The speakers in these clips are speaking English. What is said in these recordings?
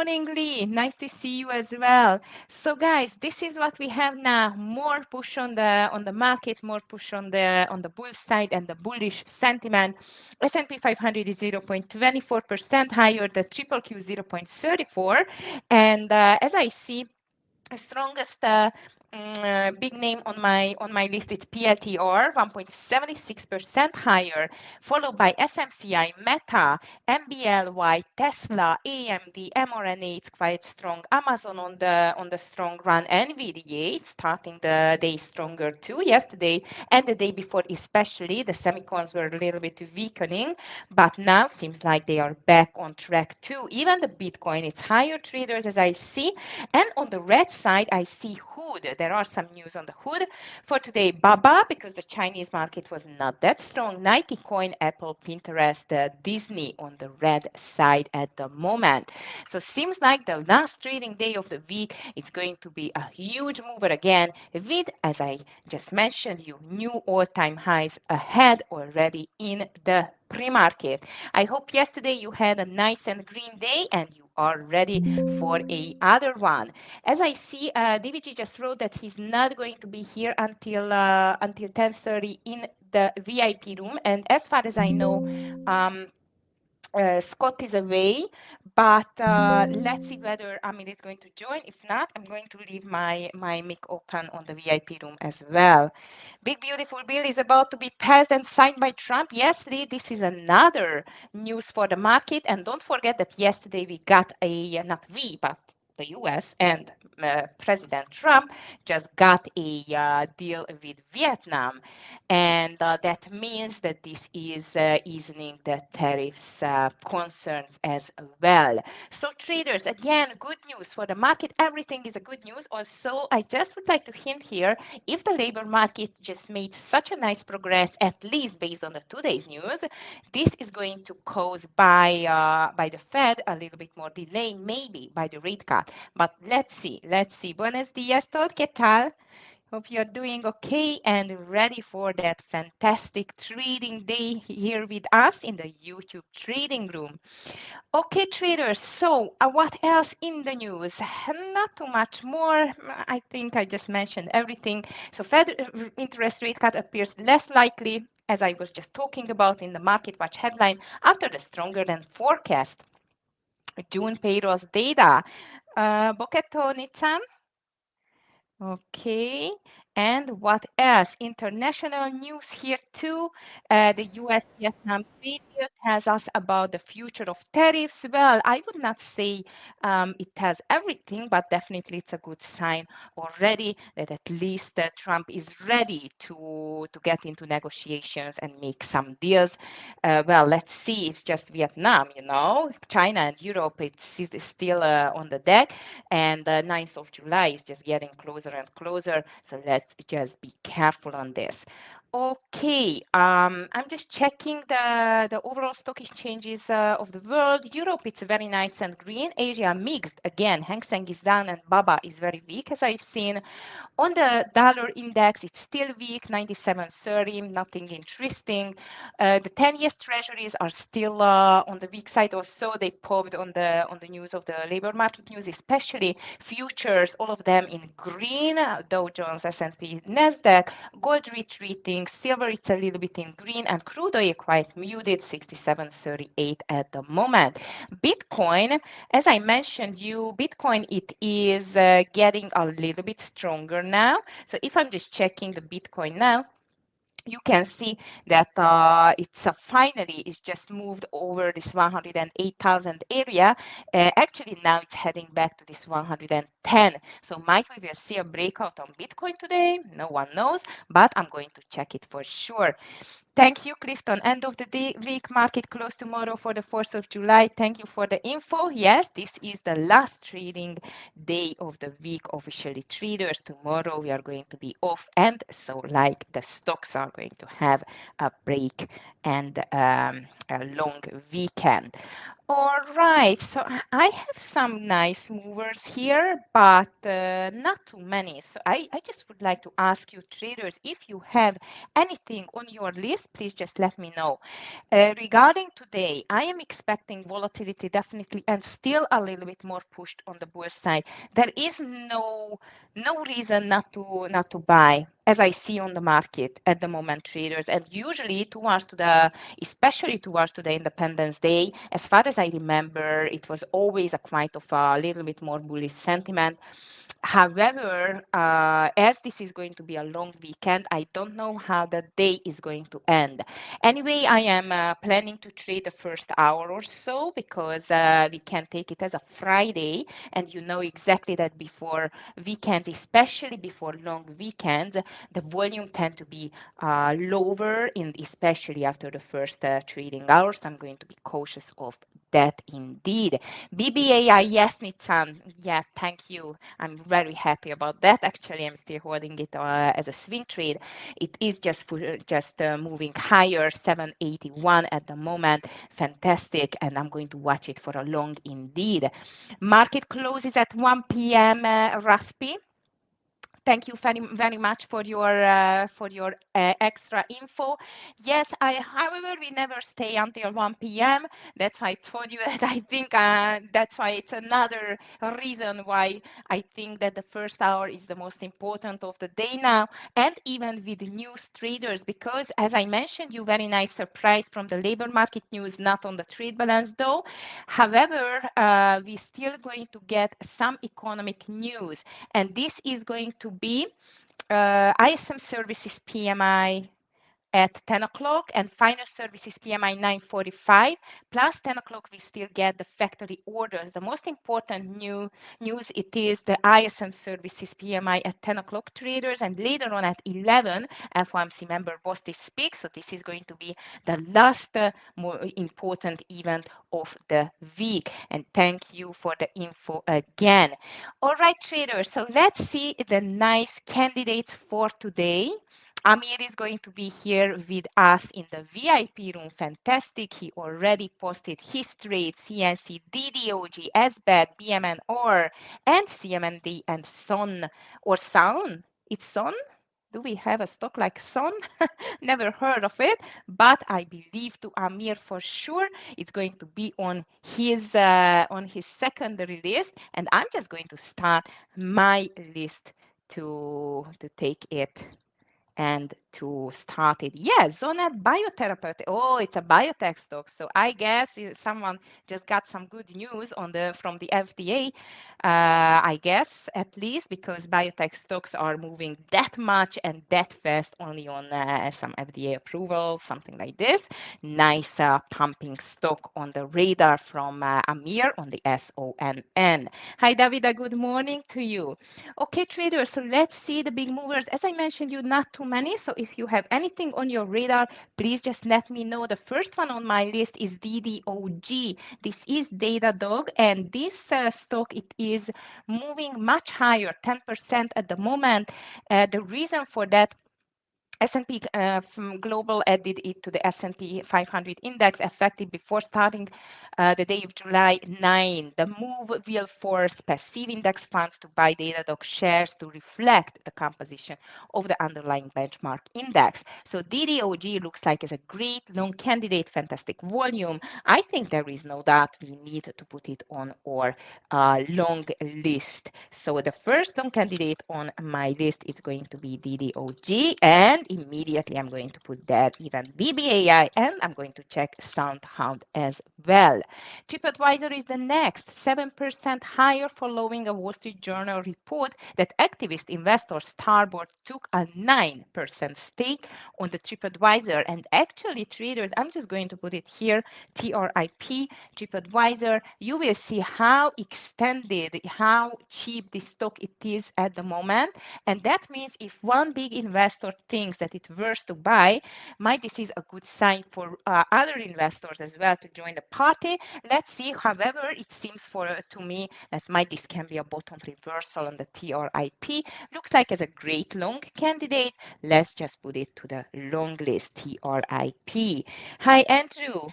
morning, Lee. Nice to see you as well. So, guys, this is what we have now. More push on the market, more push on the bull side and the bullish sentiment. S&P 500 is 0.24% higher, the triple Q 0.34, and as I see, the strongest big name on my list is PLTR, 1.76% higher, followed by SMCI, Meta, MBLY, Tesla, AMD, mRNA. It's quite strong. Amazon on the strong run. NVIDIA, it's starting the day stronger too. Yesterday and the day before, especially the semicons were a little bit weakening, but now seems like they are back on track too. Even the Bitcoin, it's higher, traders, as I see. And on the red side, I see Hood. There are some news on the Hood for today. Baba, because the Chinese market was not that strong. Nike Coin, Apple, Pinterest, Disney on the red side at the moment. So seems like the last trading day of the week is going to be a huge mover again with, as I just mentioned, you new all-time highs ahead already in the pre-market. I hope yesterday you had a nice and green day and you are ready for a other one. As I see, DVG just wrote that he's not going to be here until 10:30 in the VIP room. And as far as I know, um, Scott is away, but let's see whether Amir is going to join. If not, I'm going to leave my mic open on the VIP room as well. Big Beautiful Bill is about to be passed and signed by Trump. Yes, Lee, this is another news for the market. And don't forget that yesterday we got not we, but the US and President Trump just got a deal with Vietnam. And that means that this is easing the tariffs concerns as well. So traders, again, good news for the market. Everything is a good news. Also, I just would like to hint here, if the labor market just made such a nice progress, at least based on the today's news, this is going to cause by the Fed a little bit more delay, maybe by the rate cut. But let's see, let's see. Buenos días, todo, ¿qué tal? Hope you're doing okay and ready for that fantastic trading day here with us in the YouTube trading room. Okay, traders, so what else in the news? Not too much more. I think I just mentioned everything. So Fed interest rate cut appears less likely, as I was just talking about in the Market Watch headline, after the stronger than forecast June payrolls data. Boketo Nitsan? Okay. And what else? International news here too. The US-Vietnam trade deal tells us about the future of tariffs. Well, I would not say it tells everything, but definitely it's a good sign already that at least Trump is ready to get into negotiations and make some deals. Well, let's see. It's just Vietnam, you know. China and Europe, it's still on the deck. And the 9th of July is just getting closer and closer. So let's just be careful on this. Okay, I'm just checking the overall stock exchanges of the world. Europe, it's very nice and green. Asia, mixed. Again, Hang Seng is down and Baba is very weak, as I've seen. On the dollar index, it's still weak, 97.30, nothing interesting. The 10-year treasuries are still on the weak side also. They popped on the news of the labor market news, especially futures, all of them in green, Dow Jones, S&P, Nasdaq, gold retreating, silver it's a little bit in green, and crude oil quite muted, 67.38 at the moment. Bitcoin, as I mentioned you, Bitcoin, it is getting a little bit stronger now. So if I'm just checking the Bitcoin now, you can see that it's just moved over this 108,000 area. Actually, now it's heading back to this 110. So might we will see a breakout on Bitcoin today? No one knows, but I'm going to check it for sure. Thank you, Clifton. End of the day, week market close tomorrow for the 4th of July. Thank you for the info. Yes, this is the last trading day of the week officially. Traders, tomorrow we are going to be off, and so like the stocks are going to have a break and a long weekend. All right, so I have some nice movers here, but not too many. So I just would like to ask you traders, if you have anything on your list, please just let me know. Regarding today, I am expecting volatility definitely and still a little bit more pushed on the bull side. There is no reason not to buy as I see on the market at the moment, traders. And usually towards to the especially towards to the Independence Day, as far as I remember, it was always a quite of a little bit more bullish sentiment. However, as this is going to be a long weekend, I don't know how the day is going to end. Anyway, I am planning to trade the first hour or so because we can take it as a Friday, and you know exactly that before weekends, especially before long weekends, the volume tend to be lower, in especially after the first trading hours. I'm going to be cautious of that indeed. BBAI, yes, Nitsan. Yes, thank you. I'm very happy about that. Actually, I'm still holding it as a swing trade. It is just moving higher, 781 at the moment. Fantastic, and I'm going to watch it for a long indeed. Market closes at 1 p.m. Raspi. Thank you very much for your extra info. Yes, however, we never stay until 1 p.m. That's why I told you that I think that's why it's another reason why I think that the first hour is the most important of the day now, and even with news traders, because as I mentioned, you very nice surprise from the labor market news, not on the trade balance though. However, we're still going to get some economic news, and this is going to be ISM services PMI at 10 o'clock and final services PMI 945. Plus 10 o'clock, we still get the factory orders. The most important news, it is the ISM services PMI at 10 o'clock traders, and later on at 11, FOMC member Bostic speaks. So this is going to be the last more important event of the week. And thank you for the info again. All right, traders. So let's see the nice candidates for today. Amir is going to be here with us in the VIP room. Fantastic. He already posted his trade, CNC, DDOG, SBAT, BMNR, and CMND and SON or SON. It's SON? Do we have a stock like SON? Never heard of it, but I believe to Amir for sure it's going to be on his secondary list, and I'm just going to start my list to take it and to start it. Yes, Zonat Biotherapeutic. Oh, it's a biotech stock. So I guess someone just got some good news from the FDA. I guess at least because biotech stocks are moving that much and that fast only on some FDA approval, something like this. Nice pumping stock on the radar from Amir on the SONN. Hi, Davida. Good morning to you. Okay, traders, so let's see the big movers. As I mentioned, you not too many. So if you have anything on your radar, please just let me know. The first one on my list is DDOG. This is Datadog, and this stock, it is moving much higher, 10% at the moment. The reason for that, S&P from Global added it to the S&P 500 index effective before starting the day of July 9. The move will force passive index funds to buy Datadog shares to reflect the composition of the underlying benchmark index. So DDOG looks like is a great long candidate, fantastic volume. I think there is no doubt we need to put it on our long list. So the first long candidate on my list is going to be DDOG, and immediately I'm going to put that even BBAI, and I'm going to check SoundHound as well. TripAdvisor is the next, 7% higher following a Wall Street Journal report that activist investor Starboard took a 9% stake on the TripAdvisor. And actually, traders, I'm just going to put it here, TRIP, TripAdvisor. You will see how extended, how cheap this stock it is at the moment. And that means if one big investor thinks that it's worth to buy, might this is a good sign for other investors as well to join the party. Let's see. However, it seems to me that might this can be a bottom reversal on the TRIP. Looks like as a great long candidate. Let's just put it to the long list, TRIP. Hi, Andrew.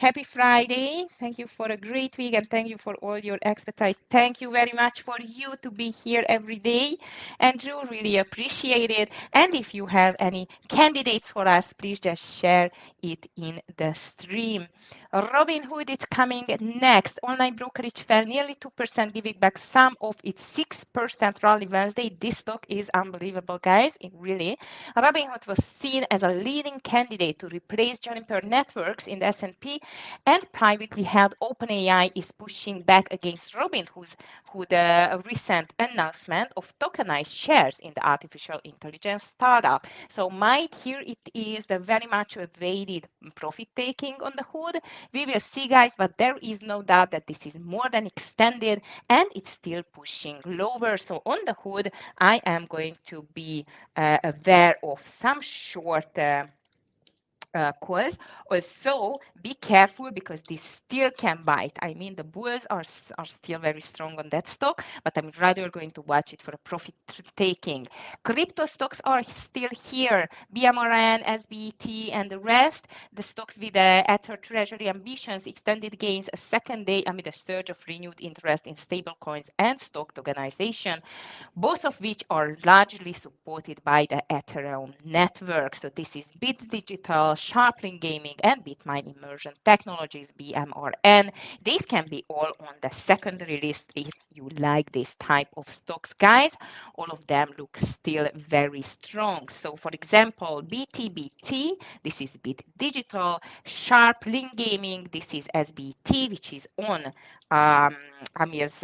Happy Friday. Thank you for a great week and thank you for all your expertise. Thank you very much for you to be here every day. Andrew, really appreciate it. And if you have any candidates for us, please just share it in the stream. Robinhood is coming next. Online brokerage fell nearly 2%, giving back some of its 6% rally Wednesday. This stock is unbelievable, guys. It really. Robinhood was seen as a leading candidate to replace Juniper Networks in the S&P, and privately held OpenAI is pushing back against Robinhood's recent announcement of tokenized shares in the artificial intelligence startup. So, might here it is the very much awaited profit taking on the hood. We will see, guys, but there is no doubt that this is more than extended and it's still pushing lower. So, on the hood, I am going to be aware of some short calls. Also, be careful because this still can bite. I mean, the bulls are still very strong on that stock, but I'm rather going to watch it for a profit taking. Crypto stocks are still here. BMRN, SBT, and the rest. The stocks with the Ether Treasury ambitions extended gains a second day amid a surge of renewed interest in stablecoins and stock tokenization, both of which are largely supported by the Ethereum network. So this is Bit Digital, Sharplink Gaming, and Bitmine Immersion Technologies, BMRN. These can be all on the secondary list if you like this type of stocks, guys. All of them look still very strong. So for example, BTBT, this is Bit Digital, Sharplink Gaming, this is SBT, which is on Amir's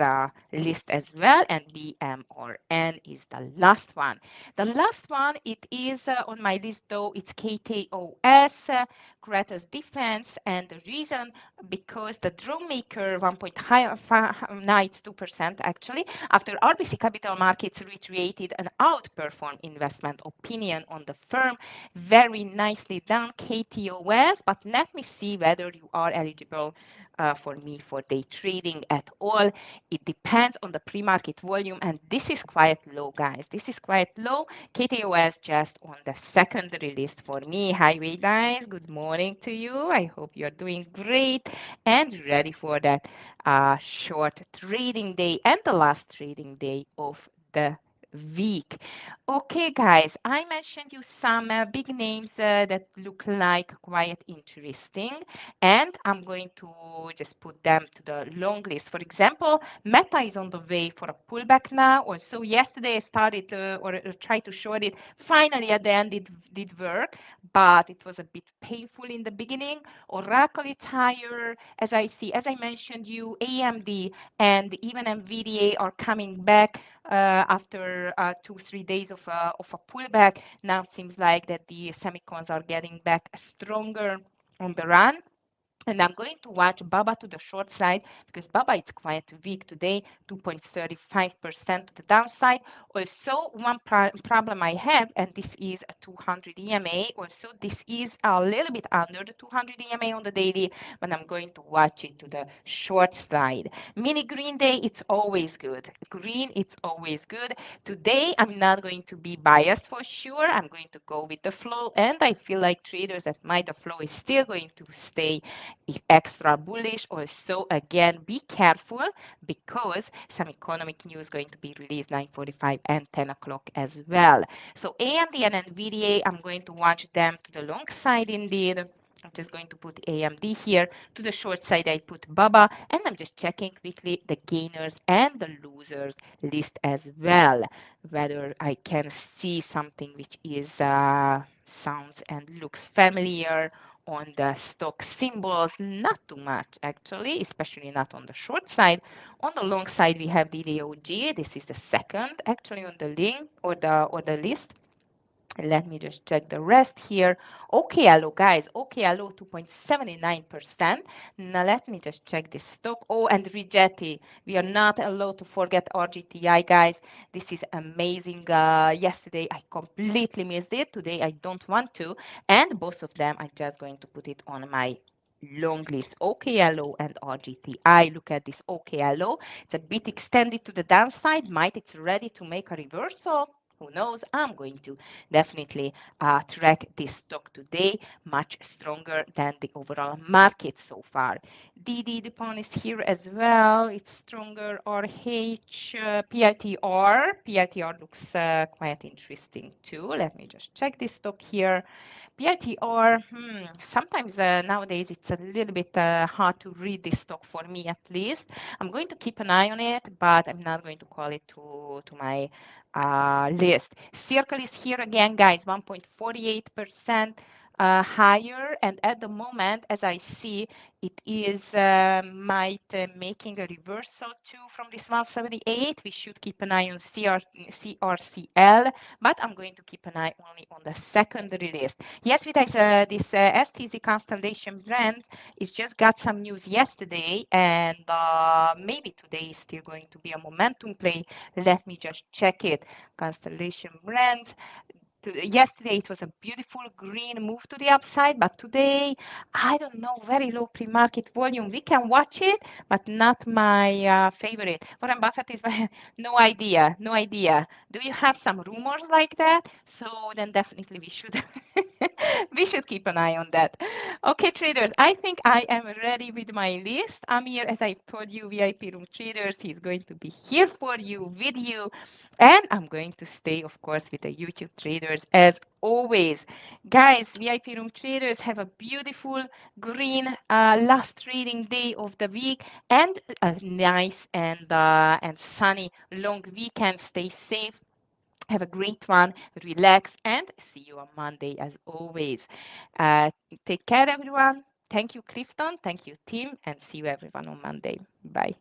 list as well, and BMRN is the last one. The last one, it is on my list though, it's KTOS, Kratos Defense, and the reason because the drone maker 1.92% actually, after RBC Capital Markets retreated and outperformed investment opinion on the firm, very nicely done KTOS, but let me see whether you are eligible for me for day trading at all. It depends on the pre-market volume, and this is quite low, guys. This is quite low. KTOS just on the secondary list for me. Highway guys, good morning to you. I hope you're doing great and ready for that short trading day and the last trading day of the week. Okay, guys, I mentioned you some big names that look like quite interesting, and I'm going to just put them to the long list. For example, Meta is on the way for a pullback now. Also, yesterday I started or tried to short it. Finally, at the end, it did work, but it was a bit painful in the beginning. Oracle is higher, as I see. As I mentioned, you AMD and even NVIDIA are coming back after 2-3 days of a pullback. Now seems like that the semicons are getting back stronger on the run. And I'm going to watch Baba to the short side because Baba is quite weak today, 2.35% to the downside. Also, one problem I have, and this is a 200 EMA. Also, this is a little bit under the 200 EMA on the daily, but I'm going to watch it to the short side. Mini green day, it's always good. Green, it's always good. Today, I'm not going to be biased for sure. I'm going to go with the flow, and I feel like traders that the flow is still going to stay extra bullish. Also, again, be careful because some economic news going to be released 9:45 and 10 o'clock as well. So AMD and NVIDIA, I'm going to watch them to the long side indeed. I'm just going to put AMD here. To the short side, I put BABA, and I'm just checking quickly the gainers and the losers list as well, whether I can see something which is sounds and looks familiar on the stock symbols. Not too much actually, especially not on the short side. On the long side, we have DDOG. This is the second actually on the link or the list. Let me just check the rest here. OKLO, guys, OKLO 2.79%. Now let me just check this stock. Oh, and Rigetti. We are not allowed to forget RGTI, guys. This is amazing. Yesterday, I completely missed it. Today, I don't want to. And both of them, I'm just going to put it on my long list. OKLO and RGTI. Look at this OKLO. It's a bit extended to the downside. Might it's ready to make a reversal? Who knows? I'm going to definitely track this stock today, much stronger than the overall market so far. DD Dupont is here as well. It's stronger. RH, PRTR looks quite interesting too. Let me just check this stock here. PRTR, sometimes nowadays it's a little bit hard to read this stock for me at least. I'm going to keep an eye on it, but I'm not going to call it to my list. Circle is here again, guys, 1.48% higher. And at the moment, as I see, it is might making a reversal too from this 178. We should keep an eye on CRCL, but I'm going to keep an eye only on the secondary list. Yes, with this STZ Constellation brand, it's just got some news yesterday, and maybe today is still going to be a momentum play. Let me just check it. Constellation brand. Yesterday it was a beautiful green move to the upside, but today, I don't know, very low pre-market volume. We can watch it, but not my favorite. Warren Buffett is no idea, no idea. Do you have some rumors like that? So then definitely we should we should keep an eye on that. Okay, traders, I think I am ready with my list. Amir, as I told you, VIP room traders, he's going to be here for you, with you. And I'm going to stay, of course, with the YouTube traders as always. Guys, VIP room traders, have a beautiful green last trading day of the week and a nice and sunny long weekend. Stay safe. Have a great one, relax, and see you on Monday as always. Uh, Take care, everyone. Thank you, Clifton. Thank you, team, and see you everyone on Monday. Bye.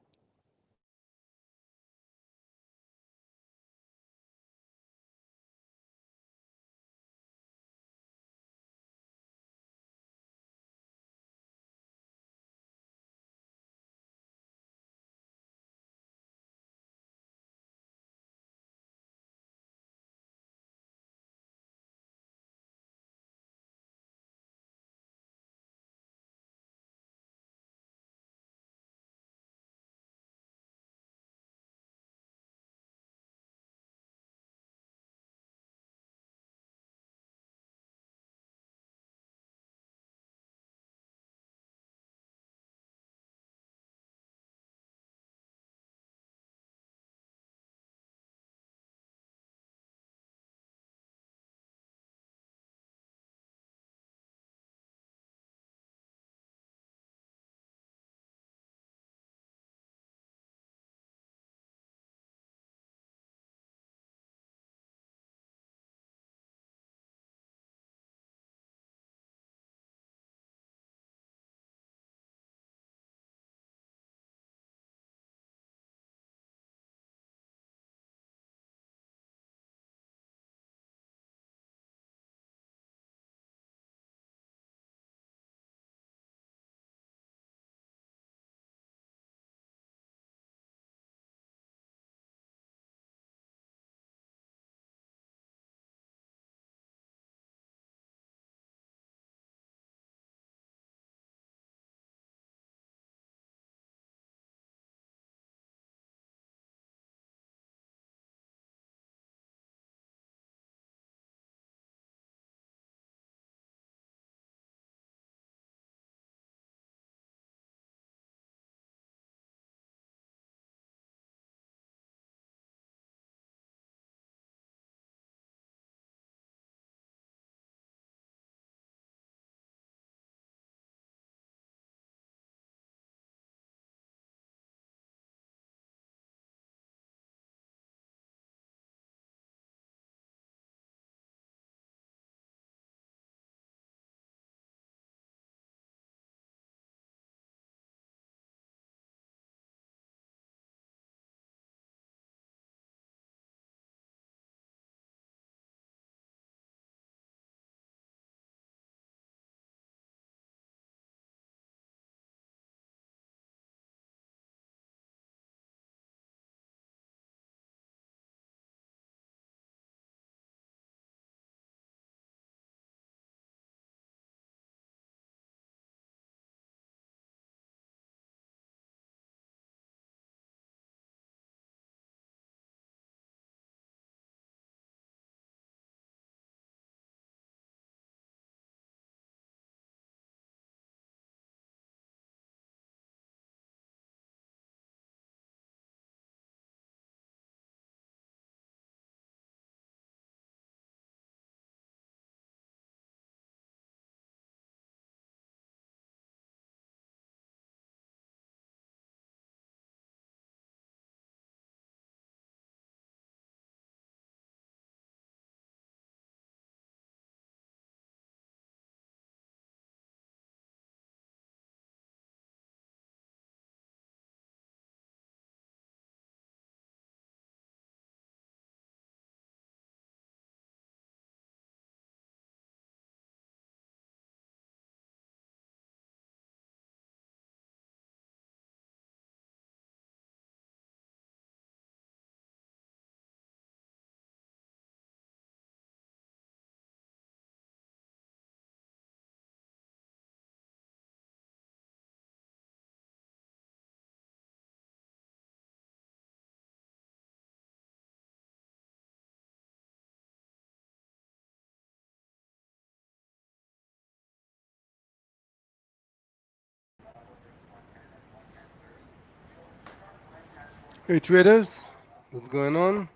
Hey traders, what's going on?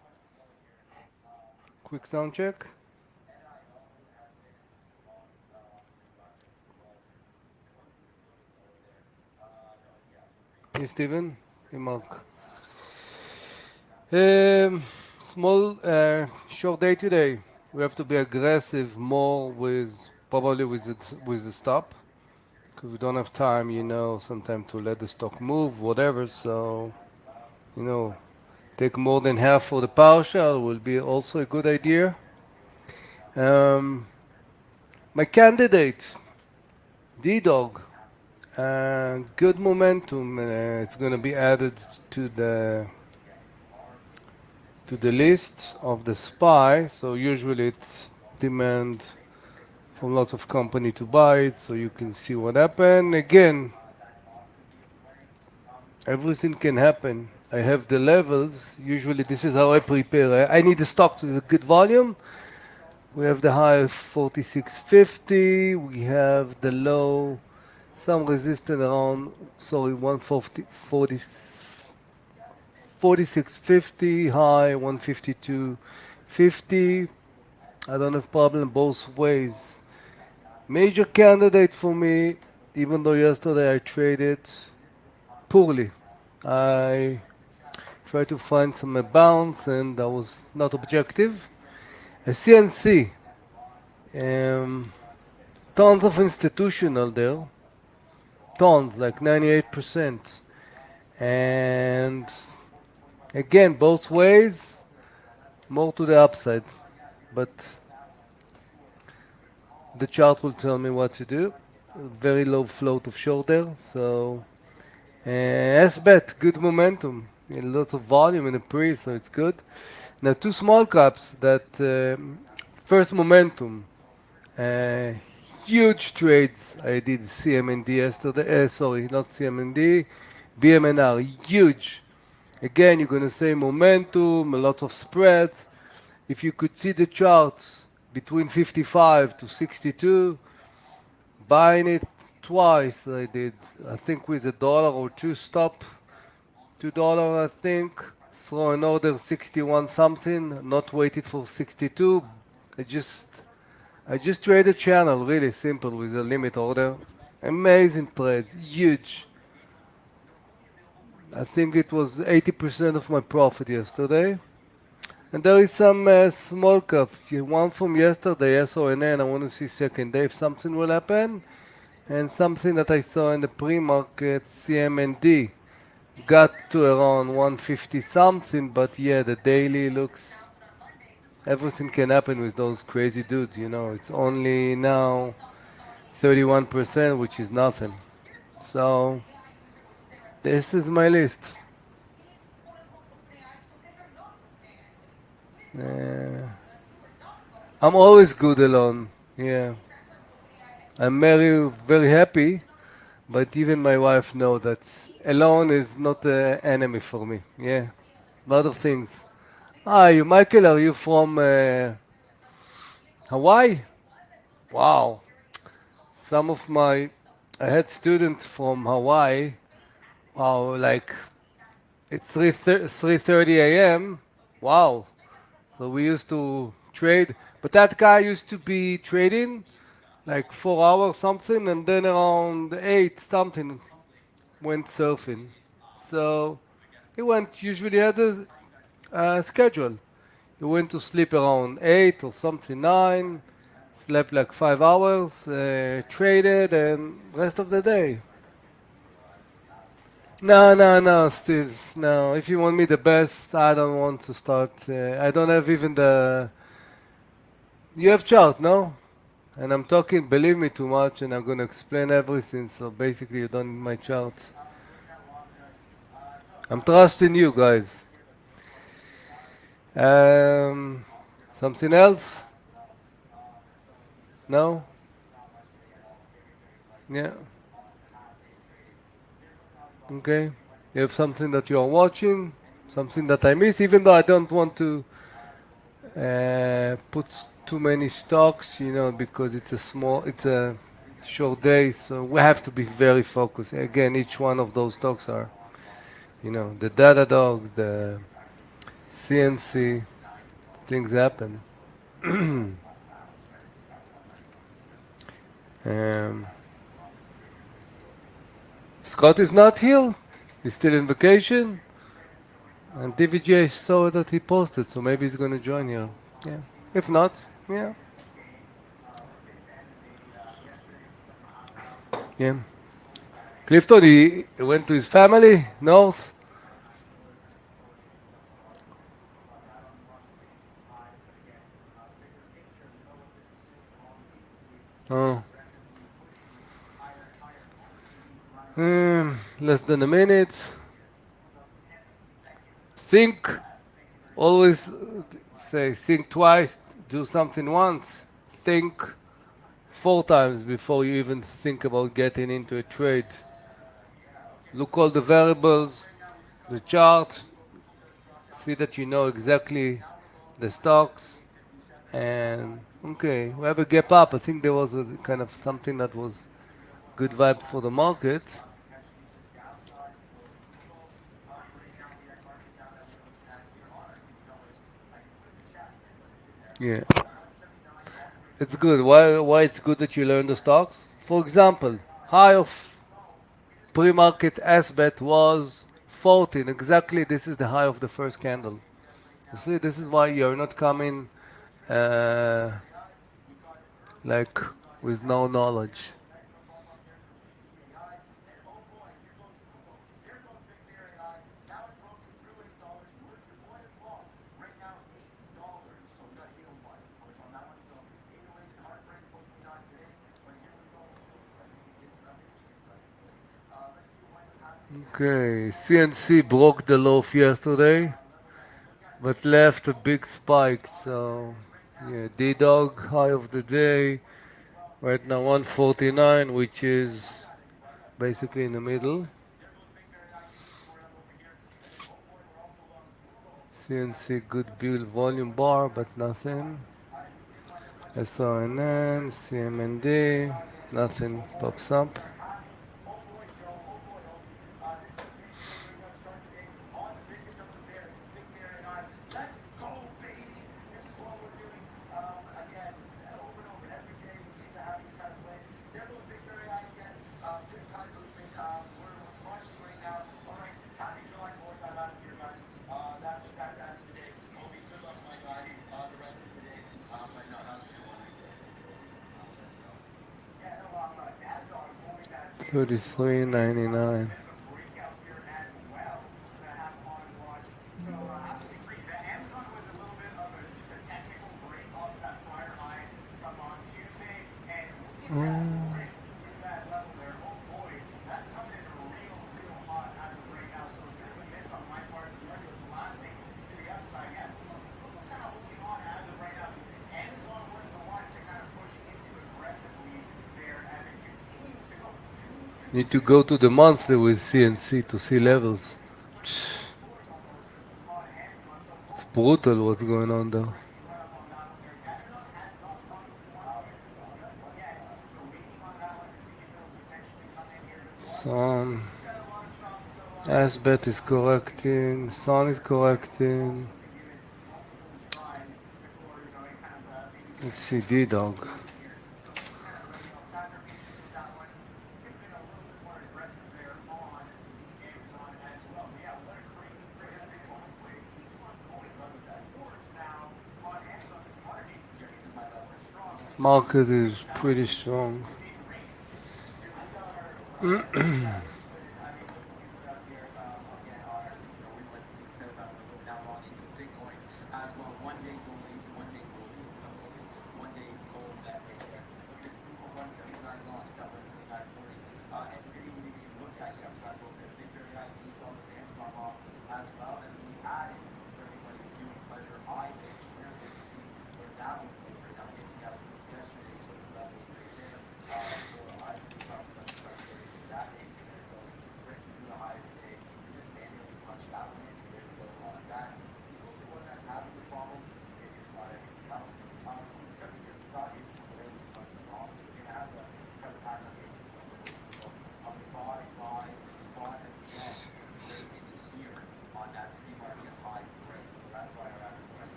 Quick sound check. Hey Steven, hey Mark. Um, Small short day today. We have to be aggressive more with probably with the stop because we don't have time, sometimes to let the stock move, whatever. So you know, take more than half for the partial will be also a good idea. Um, my candidate, D-Dog. Good momentum. It's going to be added to the list of the SPY. So usually it's demand from lots of company to buy it, so you can see what happened. Again, everything can happen. I have the levels. Usually this is how I prepare. I need a stock with a good volume. We have the high of 46.50. We have the low, some resistance around, sorry, 140, 46.50, high 152.50. I don't have problem both ways. Major candidate for me, even though yesterday I traded poorly. I tried to find some bounce and that was not objective. A CNC, um, tons of institutional there, tons, like 98%. And again, both ways, more to the upside. But the chart will tell me what to do. Very low float of shoulder, so S-bet, good momentum. Lots of volume in the pre, so it's good. Now, two small caps that first momentum. Uh, Huge trades I did CMND yesterday. Sorry, not CMND, BMNR. Huge. Again, you're going to say momentum, a lot of spreads. If you could see the charts between 55 to 62, buying it twice I did. I think with a dollar or two stop. $2, I think. Throw an order 61 something, not waited for 62. I just I just traded channel, really simple with a limit order. Amazing trades, huge. I think it was 80% of my profit yesterday. And there is some small cap. One from yesterday, SONN. I want to see second day if something will happen. And something that I saw in the pre-market, CMND. Got to around 150 something, but yeah, the daily looks. Everything can happen with those crazy dudes, It's only now 31%, which is nothing. So, this is my list. Uh, I'm always good alone. Yeah. I'm very happy, but even my wife knows that alone is not an enemy for me. Yeah. A lot of things. Hi, Michael, are you from Hawaii? Wow. Some of my, I had students from Hawaii. Wow, like it's 3:30 a.m. Wow. So we used to trade, but that guy used to be trading like 4 hours something, and then around 8 something went surfing. So he went usually had a schedule. He went to sleep around 8 or something 9, slept like 5 hours, traded, and rest of the day. No, no, no, Steve. No, if you want me the best, I don't want to start. I don't have even the. You have chart, no? And I'm talking, believe me, too much, and I'm gonna explain everything. So basically, you don't need my charts. I'm trusting you guys. Um, Something else? No? Yeah. Okay. You have something that you are watching, something that I miss, even though I don't want to put too many stocks, because it's a short day, so we have to be very focused. Again, each one of those stocks are The data dogs, the CNC, things happen. um, Scott is not here. He's still in vacation. And DVJ saw that he posted, so maybe he's going to join here. Yeah. If not, yeah. Yeah. Clifton, he went to his family, north. Oh. Less than a minute. Think. Always say think twice, do something once. Think four times before you even think about getting into a trade. Look all the variables, the chart, see that you know exactly the stocks, and okay, we have a gap up. I think there was a kind of something that was good vibe for the market. Yeah, it's good. Why it's good that you learn the stocks? For example, high of pre-market SBET was 14. Exactly, this is the high of the first candle. You see, this is why you're not coming uh, like with no knowledge. Okay, CNC broke the low of yesterday, but left a big spike. So, yeah, D-Dog high of the day right now 149, which is basically in the middle. CNC good build volume bar, but nothing. SRNN, CMND, nothing pops up. $33.99. Need to go to the monthly with CNC to see levels. It's brutal what's going on there. Sun, SBET is correcting, Sun is correcting. Let's see, D-Dog. Market is pretty strong.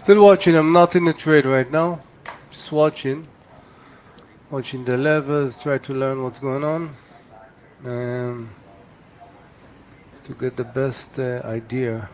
Still watching. I'm not in the trade right now. Just watching the levels, try to learn what's going on, um, to get the best idea.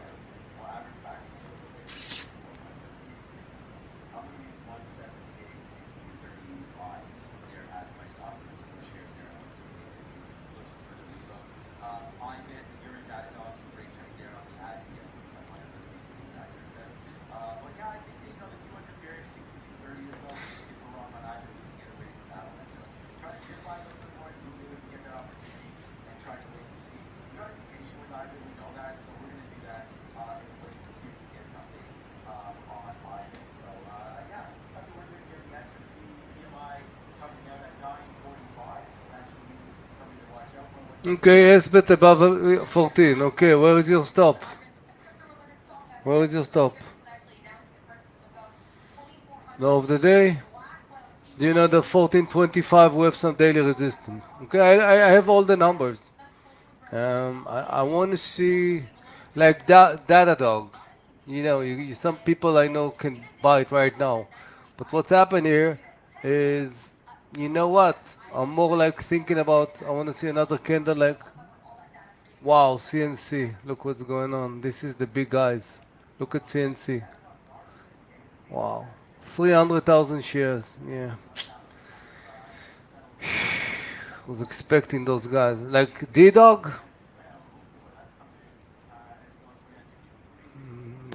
Okay, S bet above 14. Okay, where is your stop? Where is your stop? Low of the day. Do you know the 1425 we have some daily resistance? Okay, I have all the numbers. I want to see like Data Dog. Some people I know can buy it right now. But what's happened here is, you know what? I'm more like thinking about, I want to see another candle like, wow, CNC. Look what's going on. This is the big guys. Look at CNC. Wow. 300,000 shares. Yeah. Was expecting those guys. Like D-Dog,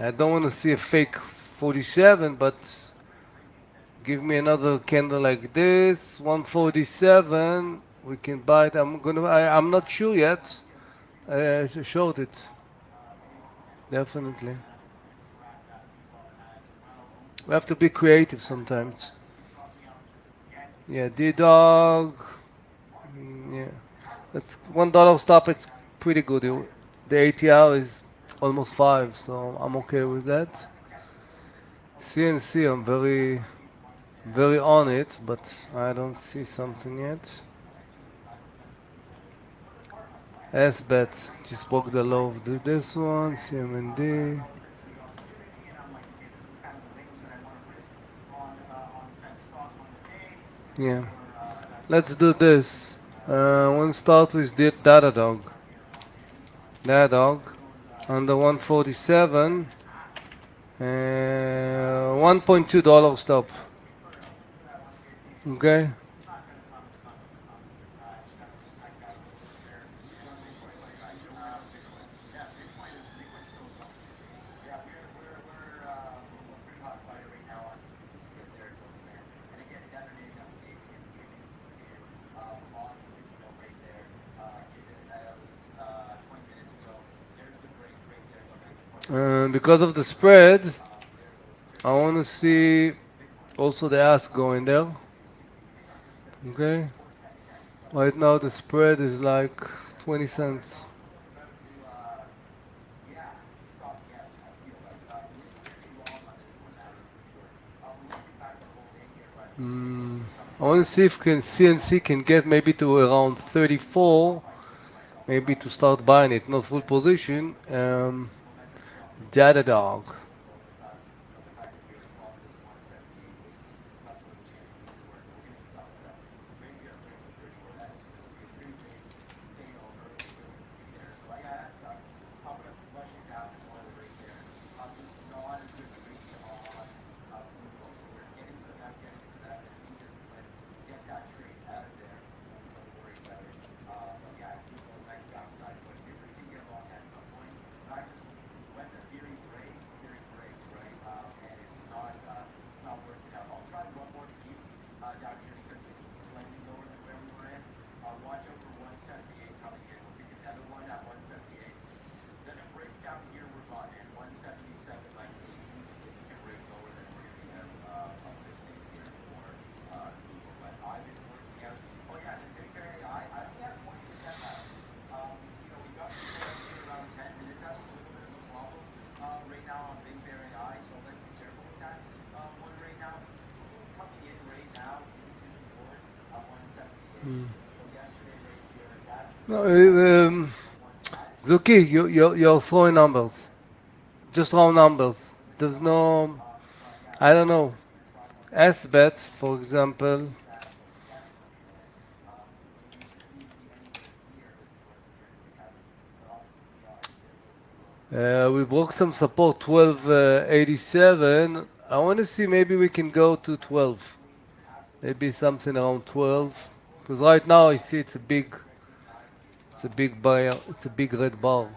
I don't want to see a fake 47, but give me another candle like this, 147. We can buy it. I'm not sure yet. I short it. Definitely. We have to be creative sometimes. Yeah, D-Dog. Yeah. That's $1 stop. It's pretty good. The ATR is almost 5, so I'm okay with that. CNC, I'm very on it, but I don't see something yet. S bet just broke the low of this one. CMND. Yeah, let's do this. We'll start with the Data Dog. Data Dog under 147. $1.2 stop. Okay. Because of the spread, I want to see also the ask going there. Okay. Right now the spread is like 20 cents. I want to see if CNC can get maybe to around 34, maybe to start buying it. Not full position. Data Dog. No, Zuki, you're throwing numbers. Just round numbers. There's no. I don't know. SBET, for example, we broke some support 1287. I want to see maybe we can go to 12. Maybe something around 12. Because right now I see it's a big buy, it's a big red bar.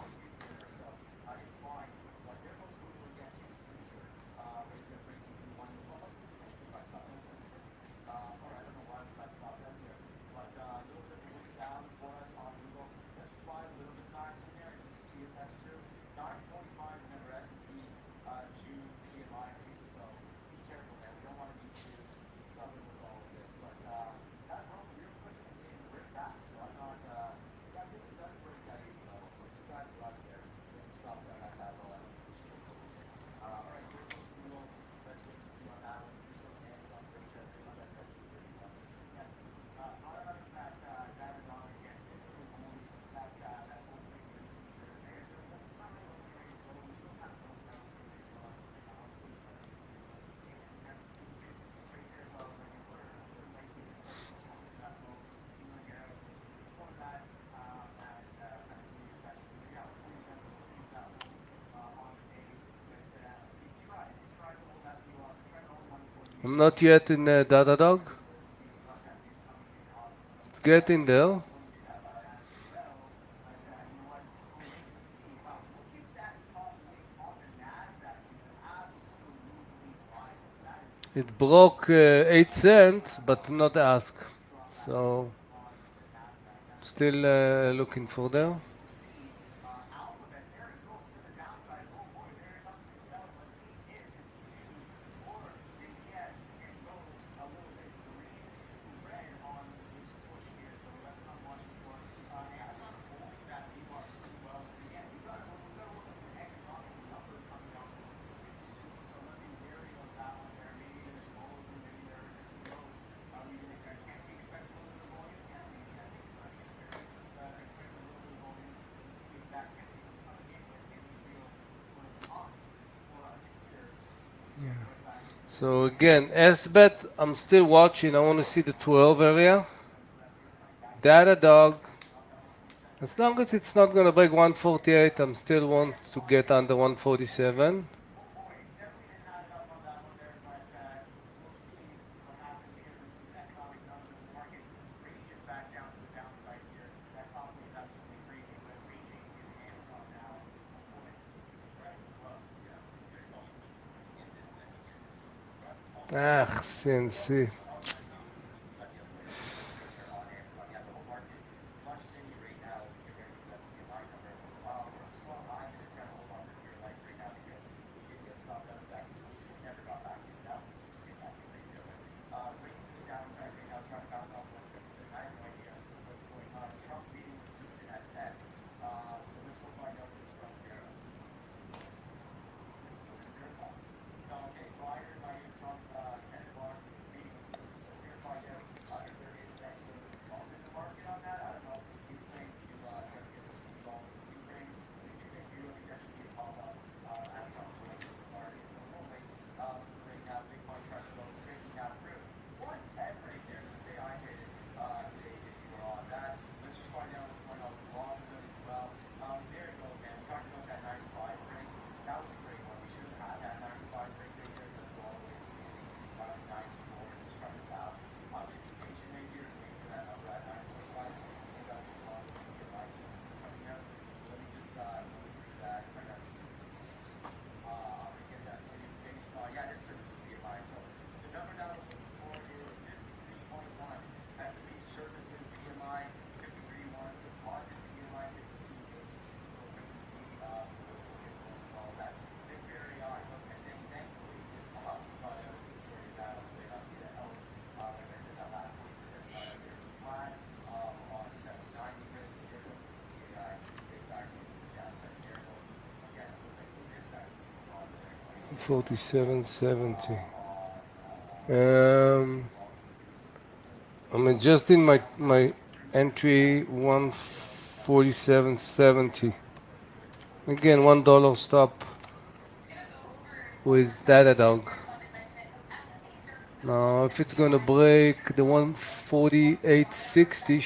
I'm not yet in Datadog. It's getting there. It broke 8 cents, but not ask. So still looking for there. So again, SBET, I'm still watching. I want to see the 12 area. Datadog, as long as it's not going to break 148, I'm still want to get under 147. Ah, CNC. $47.70. Um, I'm adjusting my entry 147.70. Again, $1 stop with Datadog. Now, if it's gonna break the 148.60,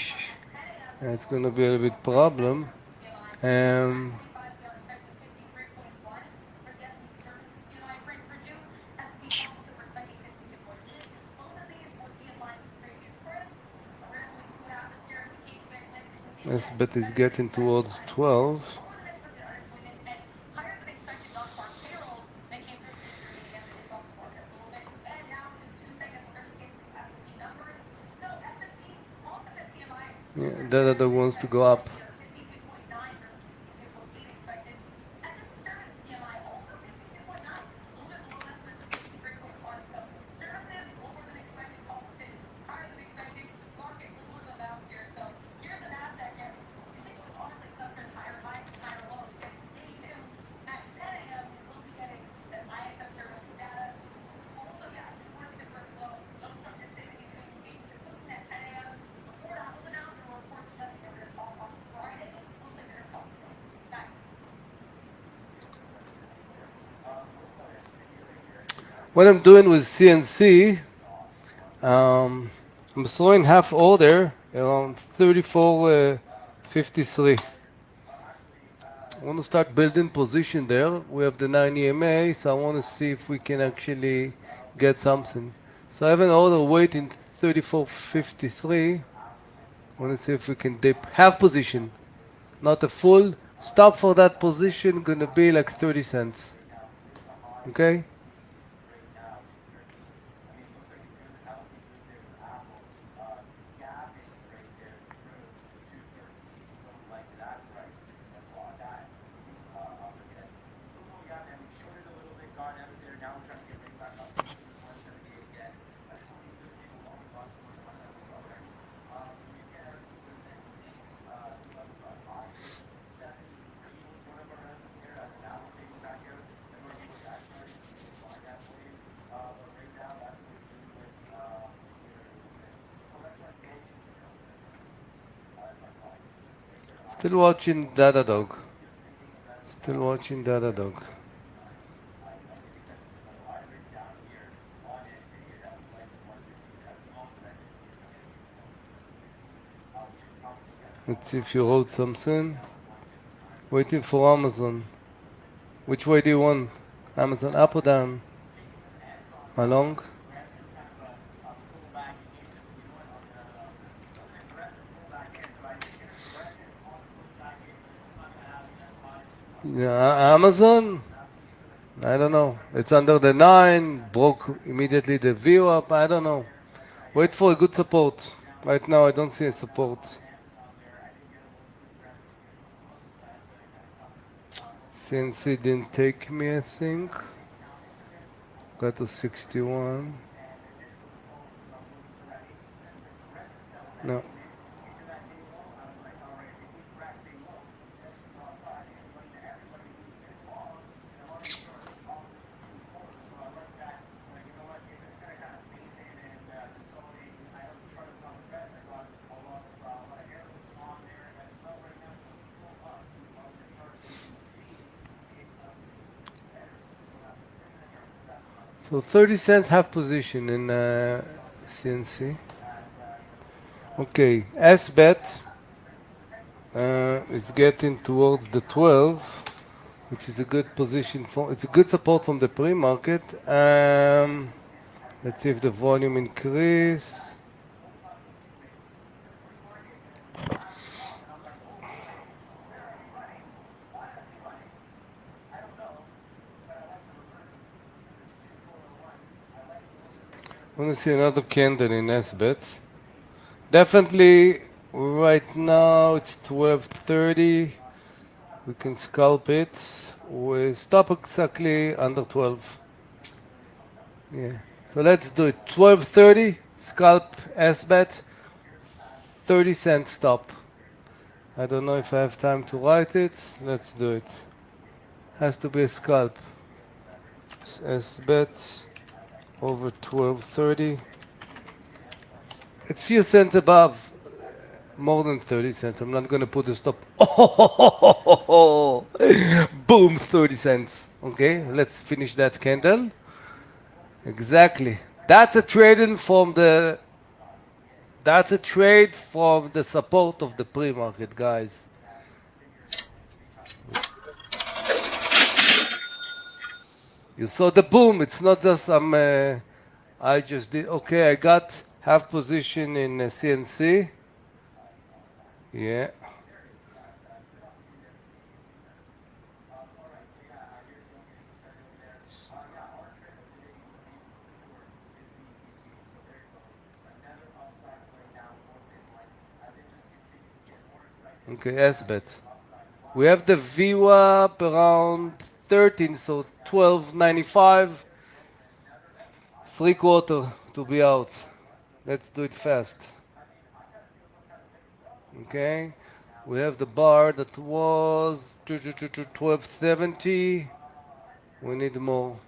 it's gonna be a little bit problem. Um, this bet is getting towards 12. Yeah, Datadog wants to go up. What I'm doing with CNC, um, I'm throwing half order around 34.53. I want to start building position there. We have the 9 EMA, so I want to see if we can actually get something. So I have an order waiting 34.53. I want to see if we can dip half position, not a full. Stop for that position, gonna be like 30 cents. Okay? Still watching Datadog. Still watching Datadog. Let's see if you wrote something. Waiting for Amazon. Which way do you want? Amazon up or down? Along? Yeah, Amazon? I don't know. It's under the 9, broke immediately the view up. I don't know. Wait for a good support. Right now, I don't see a support. CNC didn't take me, I think. Got to 61. No. So 30 cents half position in CNC. Okay, S bet is getting towards the 12, which is a good position for. It's a good support from the pre-market. Let's see if the volume increase. I want to see another candle in S bet. Definitely, right now it's 12:30. We can scalp it. We stop exactly under 12. Yeah. So let's do it. 12:30, scalp SBET, 30 cent stop. I don't know if I have time to write it. Let's do it. Has to be a scalp. SBET over 12:30. It's few cents above, more than 30 cents. I'm not going to put a stop. Oh, boom, 30 cents. Okay, let's finish that candle. Exactly. That's a trade-in from the. That's a trade from the support of the pre-market, guys. You saw the boom. It's not just I just did. Okay, I got half position in CNC. Yeah. Okay, S-bet. We have the VWAP around 13, so 12.95. Three quarter to be out. Let's do it fast. Okay. We have the bar that was 1270. We need more.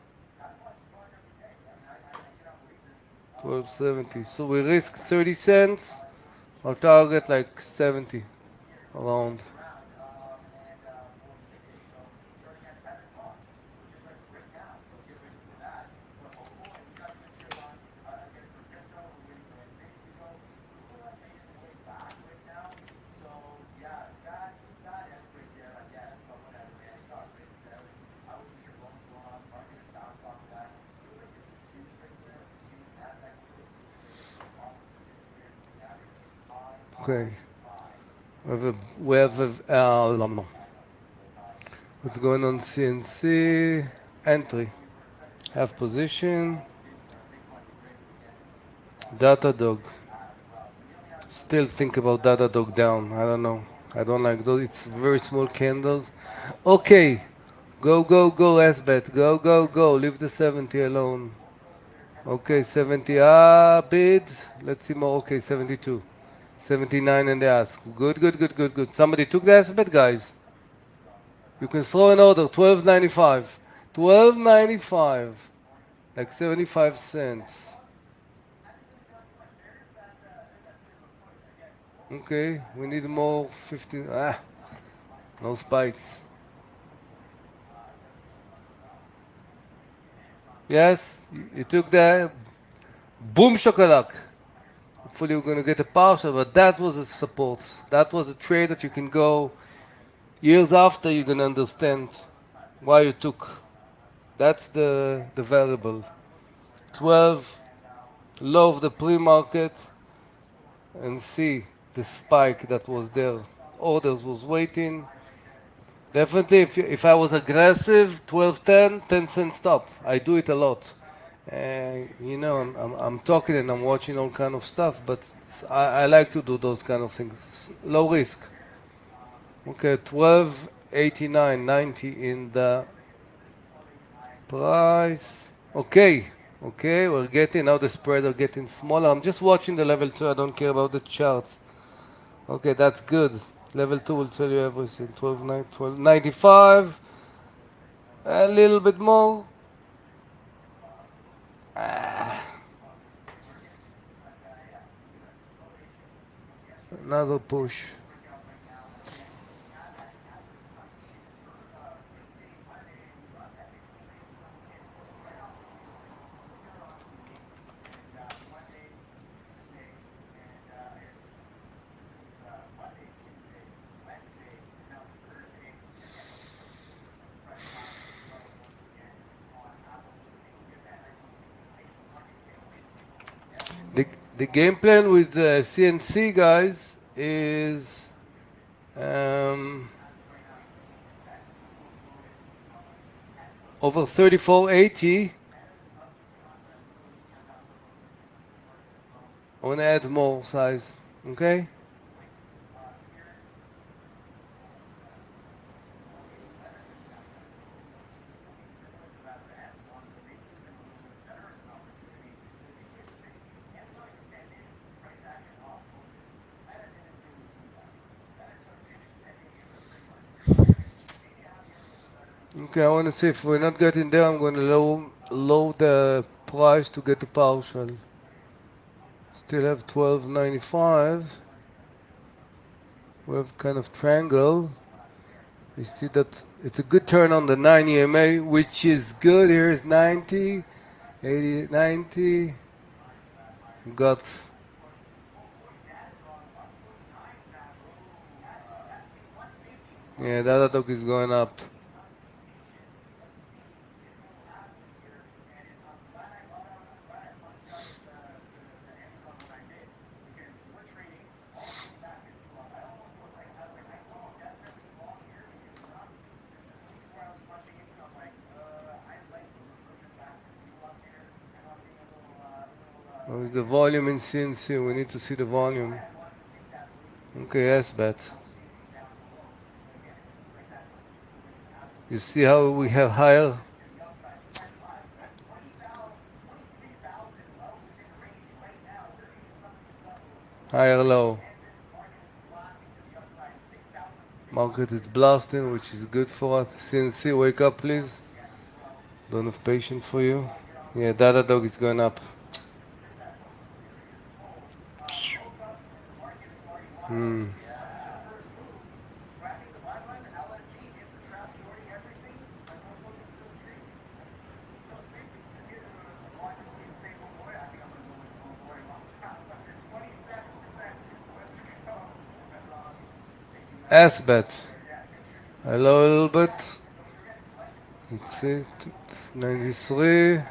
1270. So we risk 30 cents. Our target like 70 around. Okay. We have a what's going on CNC? Entry. Half position. Datadog. Still think about Datadog down. I don't know. I don't like those. It's very small candles. Okay. Go, go, go, SBET. Go, go, go. Leave the 70 alone. Okay, 70. Bid. Let's see more. Okay, 72. 79 and the ask. Good, good, good, good, good. Somebody took the SBET, guys. You can throw an order. 12.95. 12.95. Like 75 cents. Okay, we need more 15. No spikes. Yes, you took the boom shakalak. Hopefully you're going to get a partial, but that was a support. That was a trade that you can go years after you're going to understand why you took. That's the variable. 12, low of the pre-market, and see the spike that was there. Orders was waiting. Definitely, if I was aggressive, 12, 10, 10 cent stop. I do it a lot. I'm talking and I'm watching all kind of stuff, but I like to do those kind of things. Low risk. Okay, 12, 89, 90 in the price. Okay, okay, we're getting, now the spread are getting smaller. I'm just watching the level 2. I don't care about the charts. Okay, that's good. Level 2 will tell you everything. 12, 9, 12, 95. A little bit more. Another push. The, the game plan with CNC guys is um, over 3480. I want to add more size. Okay? Okay, I want to see if we're not getting there. I'm going to low the price to get the partial. Still have 12.95. We have kind of triangle. You see that it's a good turn on the 9 EMA, which is good. Here's 90, 80, 90. got. Yeah, the other dog is going up. Where's the volume in CNC? We need to see the volume. Okay, yes, bet. You see how we have higher low. Market is blasting, which is good for us. CNC, wake up, please. Don't have patience for you. Yeah, the other dog is going up. Hmm. S bet. Hello, a little bit. Let's see. 93.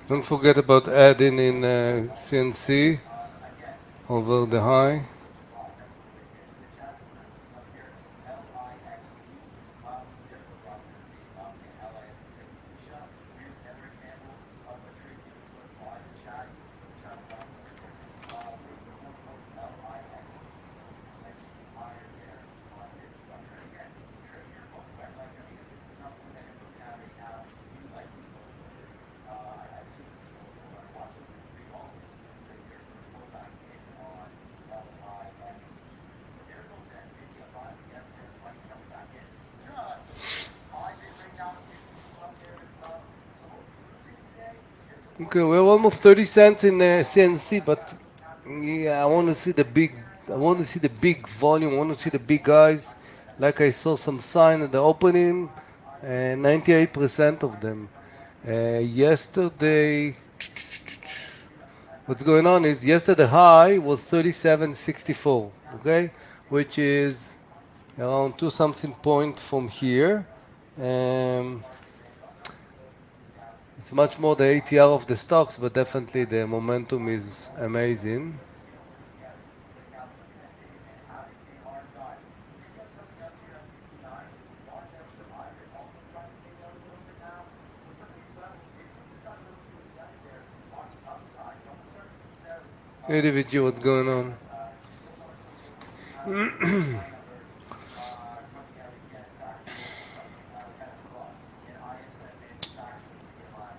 Don't forget about adding in CNC over the high. Okay, we're almost 30 cents in CNC, but yeah, I want to see the big. I want to see the big volume. I want to see the big guys. Like I saw some sign at the opening, 98% of them. Yesterday, what's going on is yesterday high was 37.64. Okay, which is around two something point from here. Um, It's much more the ATR of the stocks, but definitely the momentum is amazing. Hey, DVG, what's going on?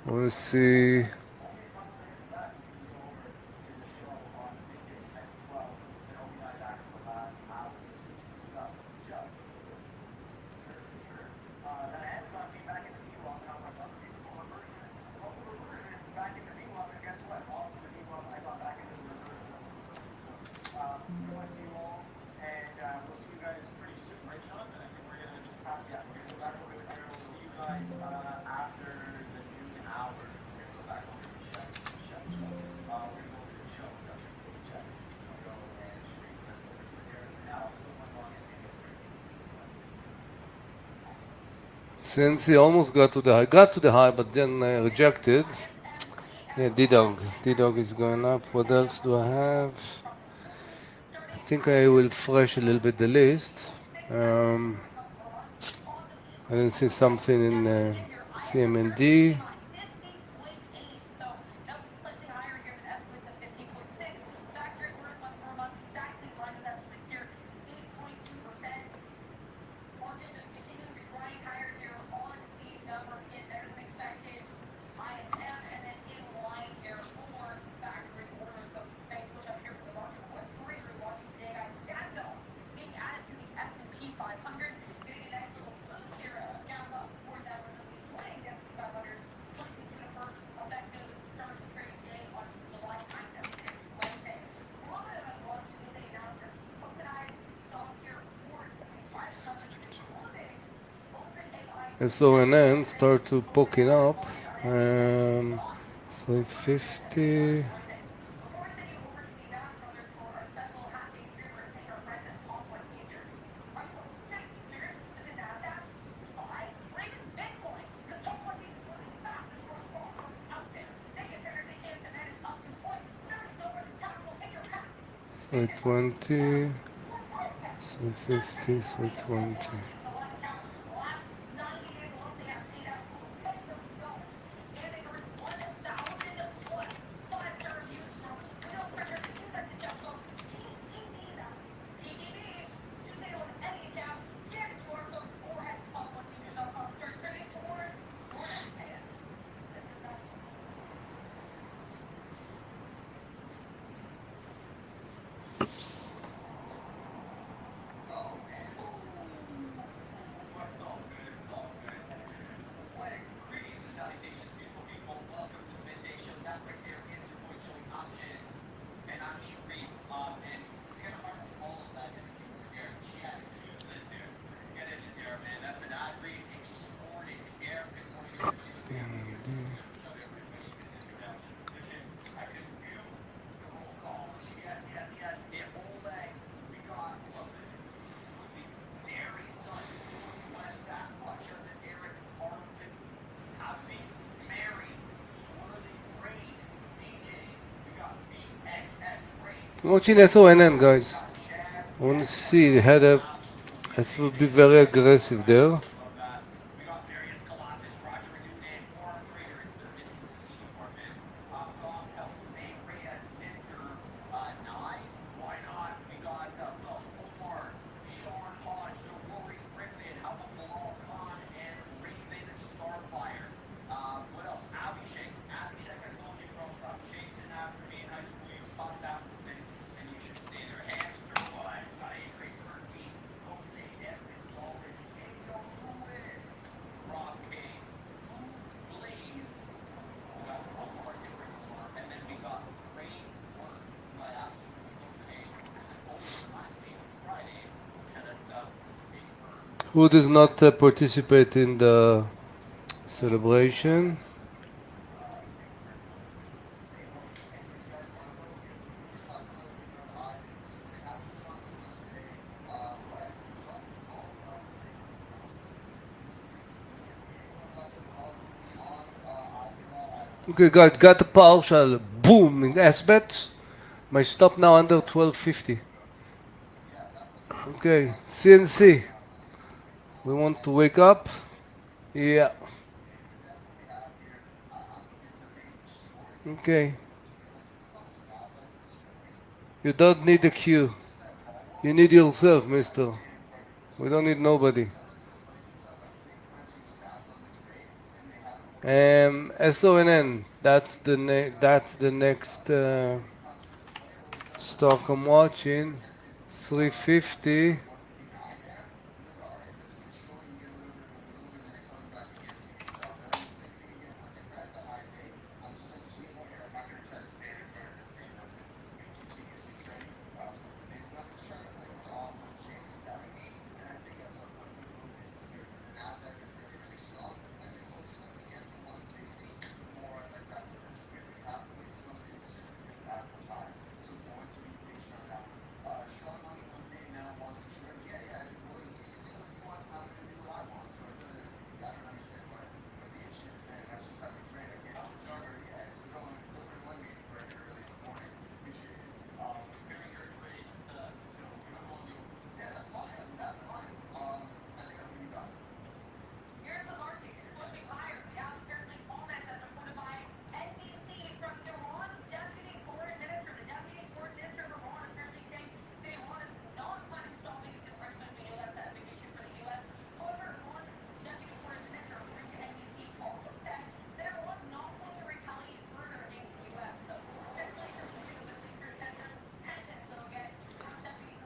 Let's see. Since he almost got to the high, but then rejected. Yeah, D-Dog. D-Dog is going up. What else do I have? I think I will fresh a little bit the list. Um, I didn't see something in CMND. SONN start to poking up. Um, 350. So 20. 350. So 20. Watching SONN, guys. I want to see the head up. It will be very aggressive there. Who does not participate in the celebration? Okay, guys, got the partial. Boom in S-bet. My stop now under 1250. Okay, CNC. We want to wake up. Yeah. Okay. You don't need a queue. You need yourself, mister. We don't need nobody. SONN. That's the next stock I'm watching. 350.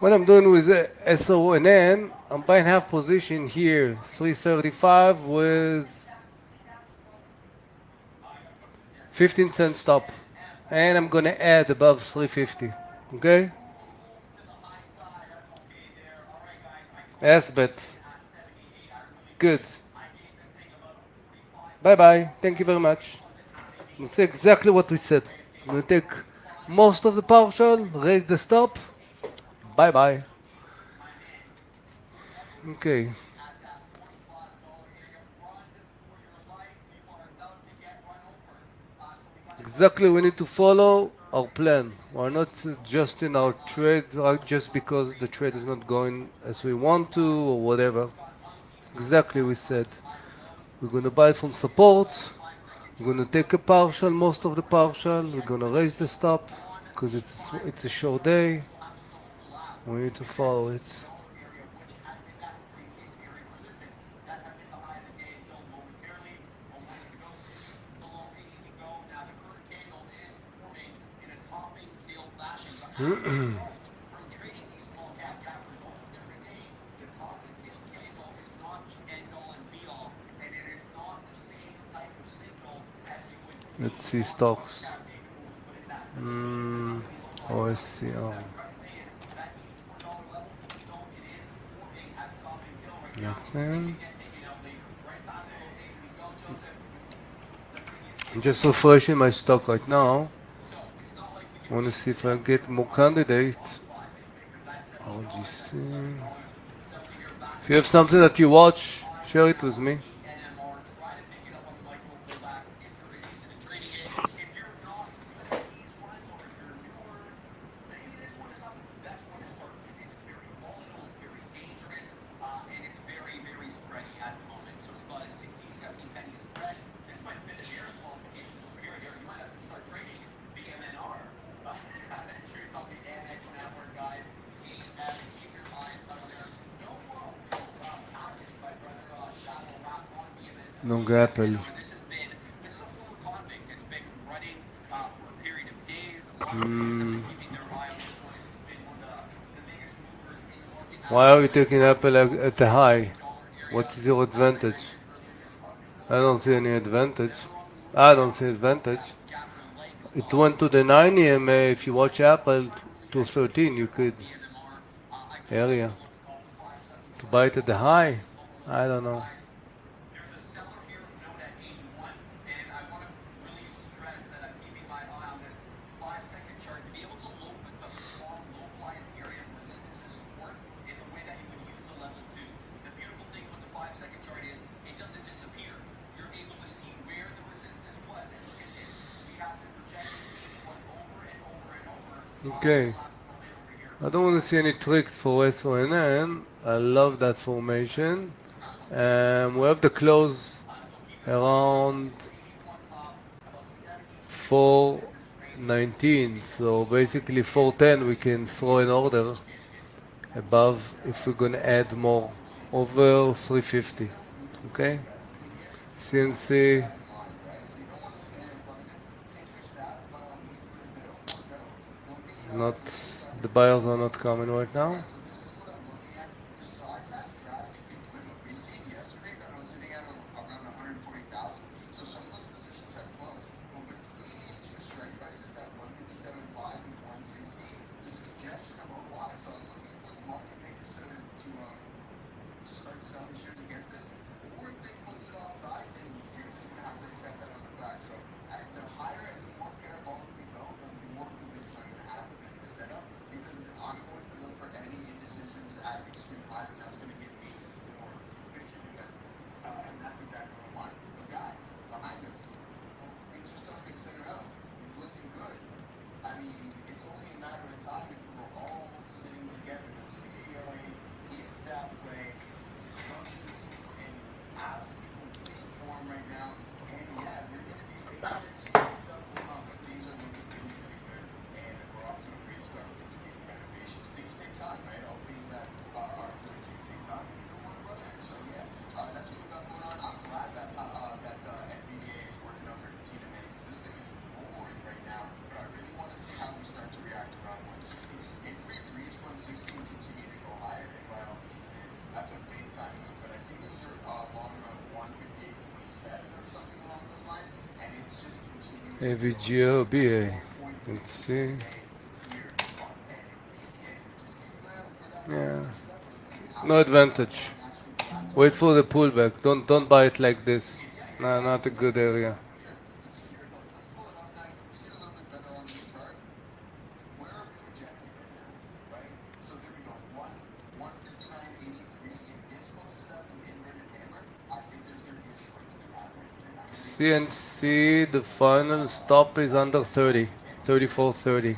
What I'm doing with SONN, I'm buying half position here, 335 with 15-cent stop. And I'm gonna add above 350. Okay? S bet. Good. Bye bye. Thank you very much. That's exactly what we said. I'm gonna take most of the partial, raise the stop. Bye bye. Okay. Exactly, we need to follow our plan. We're not just in our trade just because the trade is not going as we want to or whatever. Exactly, we said we're going to buy from support. We're going to take a partial, most of the partial. We're going to raise the stop because it's a short day. We need to follow it. Let's see stocks. Mm, OSCO. Nothing. I'm just refreshing my stock right now. I want to see if I get more candidates. OGC. If you have something that you watch, share it with me. Long Apple. Hmm. Why are you taking Apple at the high? What is your advantage? I don't see any advantage. I don't see advantage. It went to the 9 EMA. If you watch Apple to 13, you could area to buy it at the high. I don't know. Okay. I don't want to see any tricks for SONN. I love that formation. We have the close around 419. So basically 410 we can throw an order above if we're gonna add more over 350. Okay? CNC not the buyers are not coming right now. AVGO BA. Let's see. Yeah. No advantage. Wait for the pullback. Don't buy it like this. No, not a good area. CNC, the final stop is under 30. 34.30.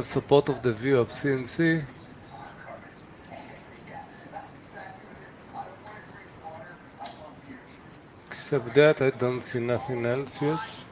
Support of the view of CNC. Except that, I don't see nothing else yet.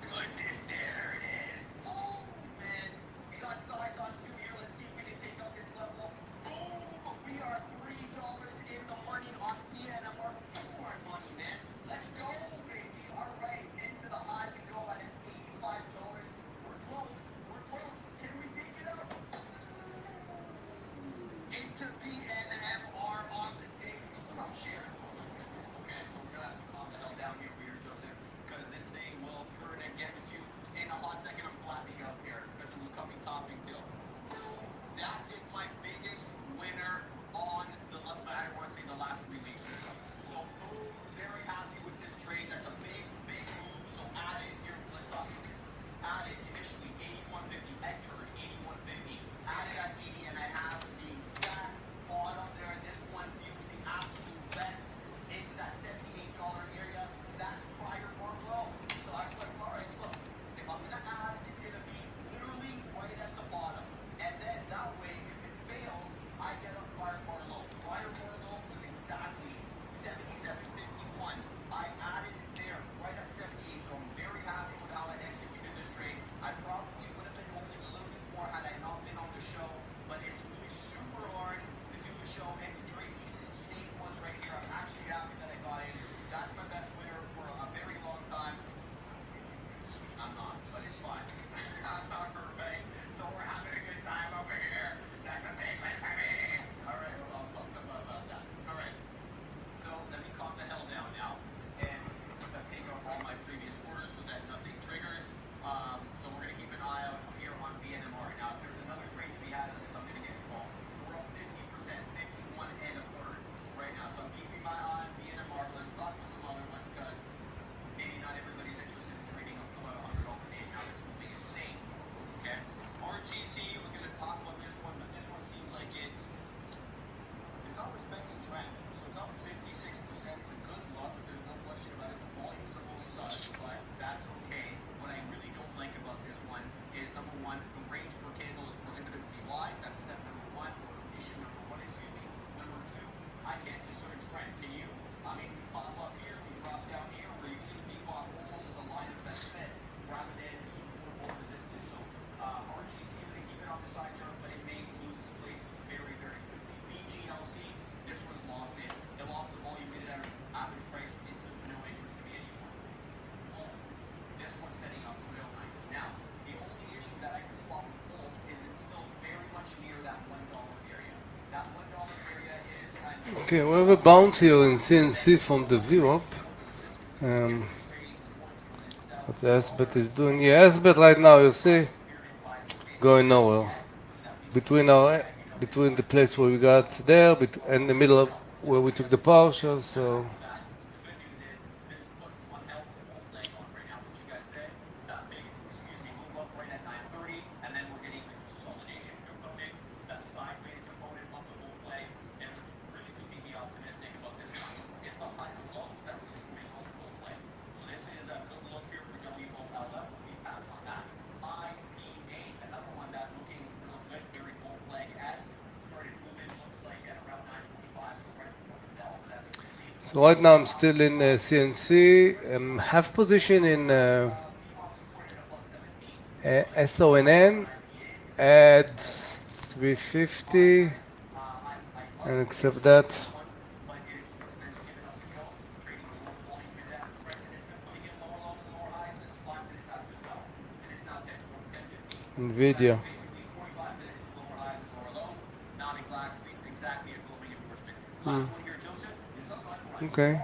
Okay, we have a bounce here in CNC from the view up. Um, what the SBET is doing. Yeah, SBET right now, you see, going nowhere. Between the place where we got there and the middle of where we took the partial, so So right now I'm still in CNC. Half position in SONN. Add 350 and accept that. NVIDIA. Hmm. Okay.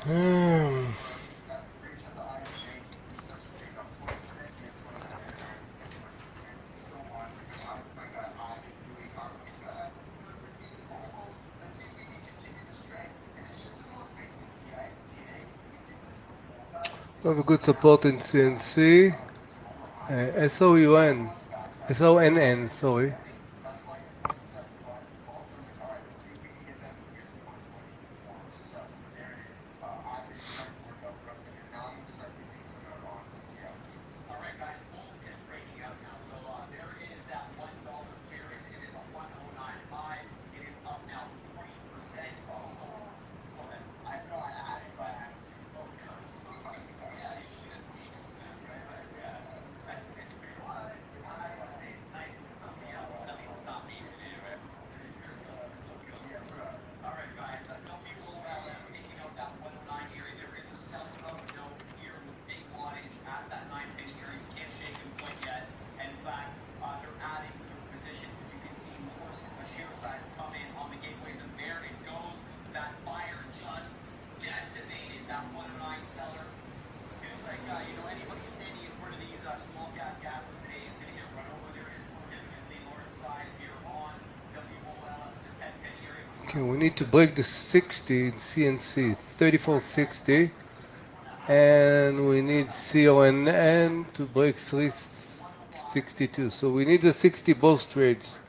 Hmm. We have a good support in CNC. SOUN. SONN, sorry. Okay, we need to break the 60 in CNC, 3460, and we need CONN to break 362. So we need the 60 both trades.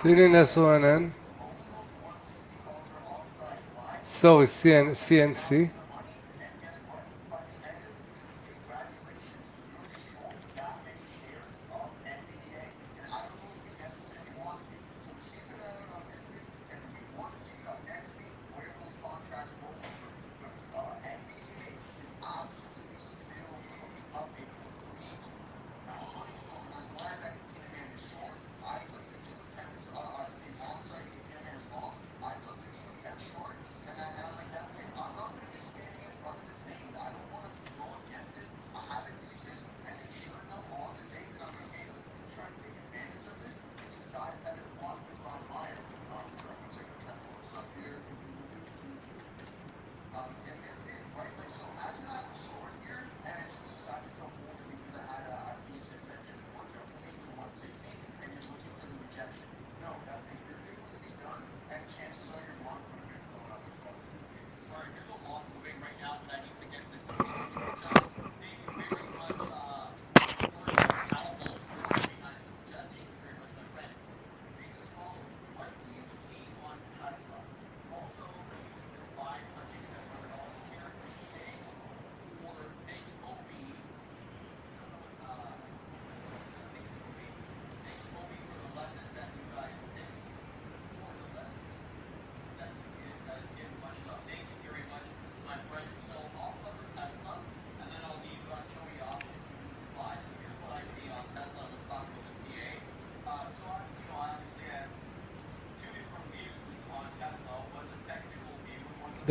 Still in SONN. Sorry, CNC.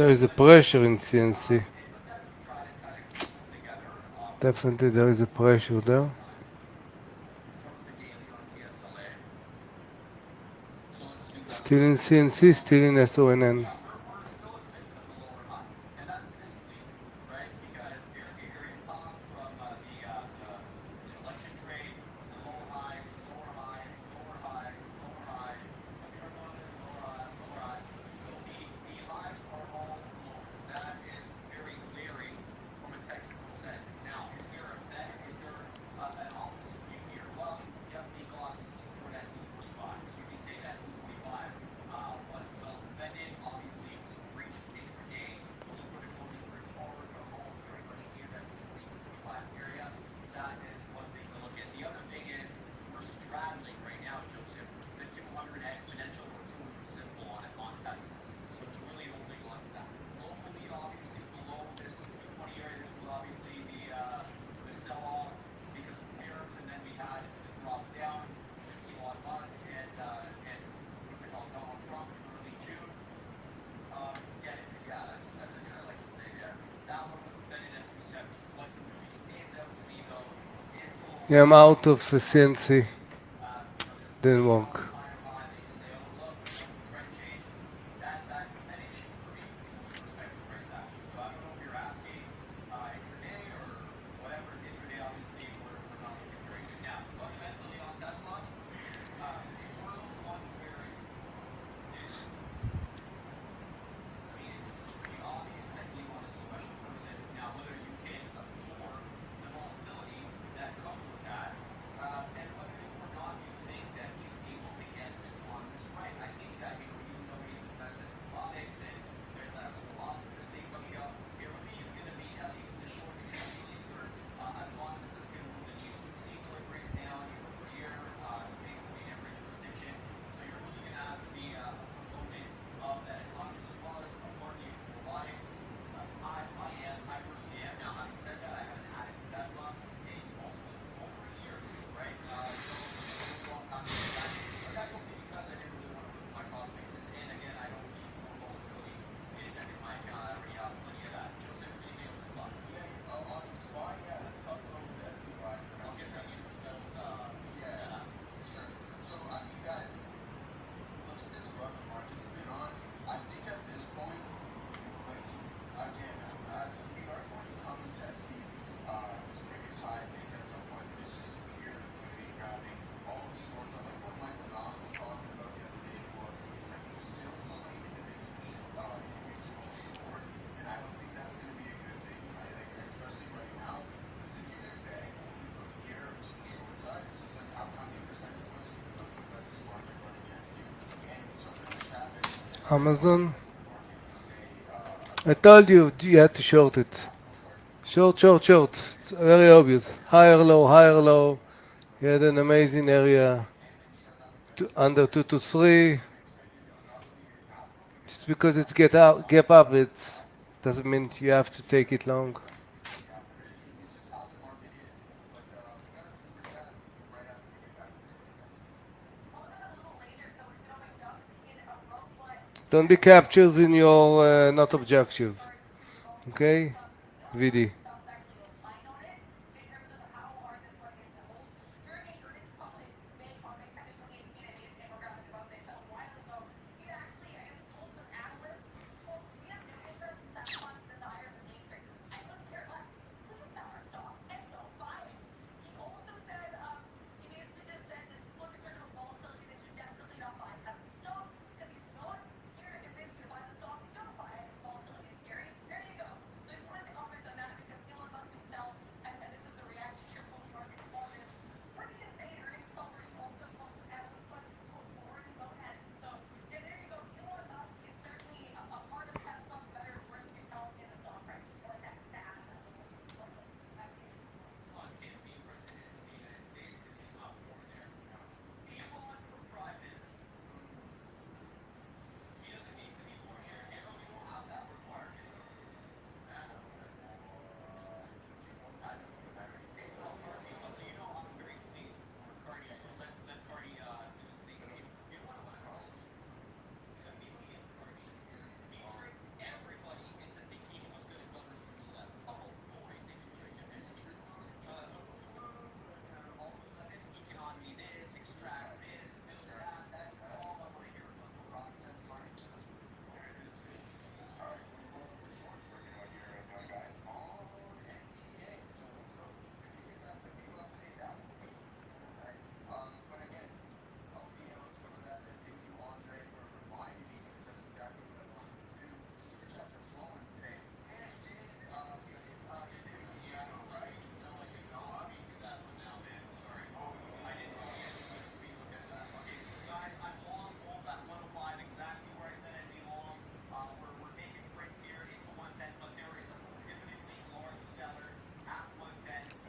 There is a pressure in CNC. Definitely there is a pressure there. Still in CNC, still in SONN. Yeah, I'm out of CNC. Didn't work. Amazon. I told you you had to short it. Short, short, short. It's very obvious. Higher, low, higher, low. You had an amazing area. Under 2 to 3. Just because it's get out, gap up, it doesn't mean you have to take it long. Don't be captured in your not objective. Okay? VD.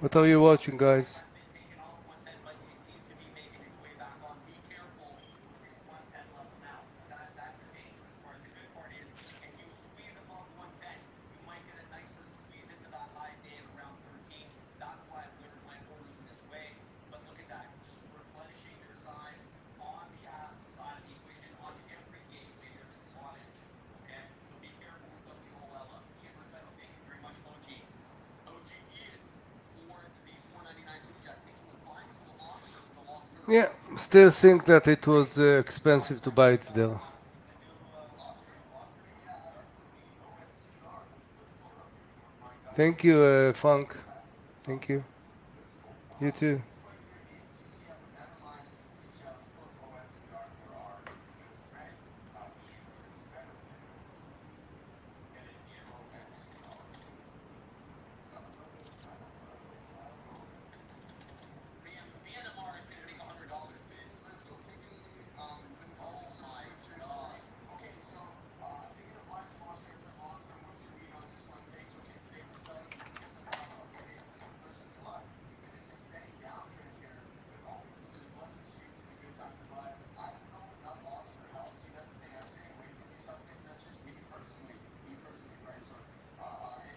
What are you watching, guys? Yeah, still think that it was expensive to buy it there. Thank you, Funk. Thank you. You too.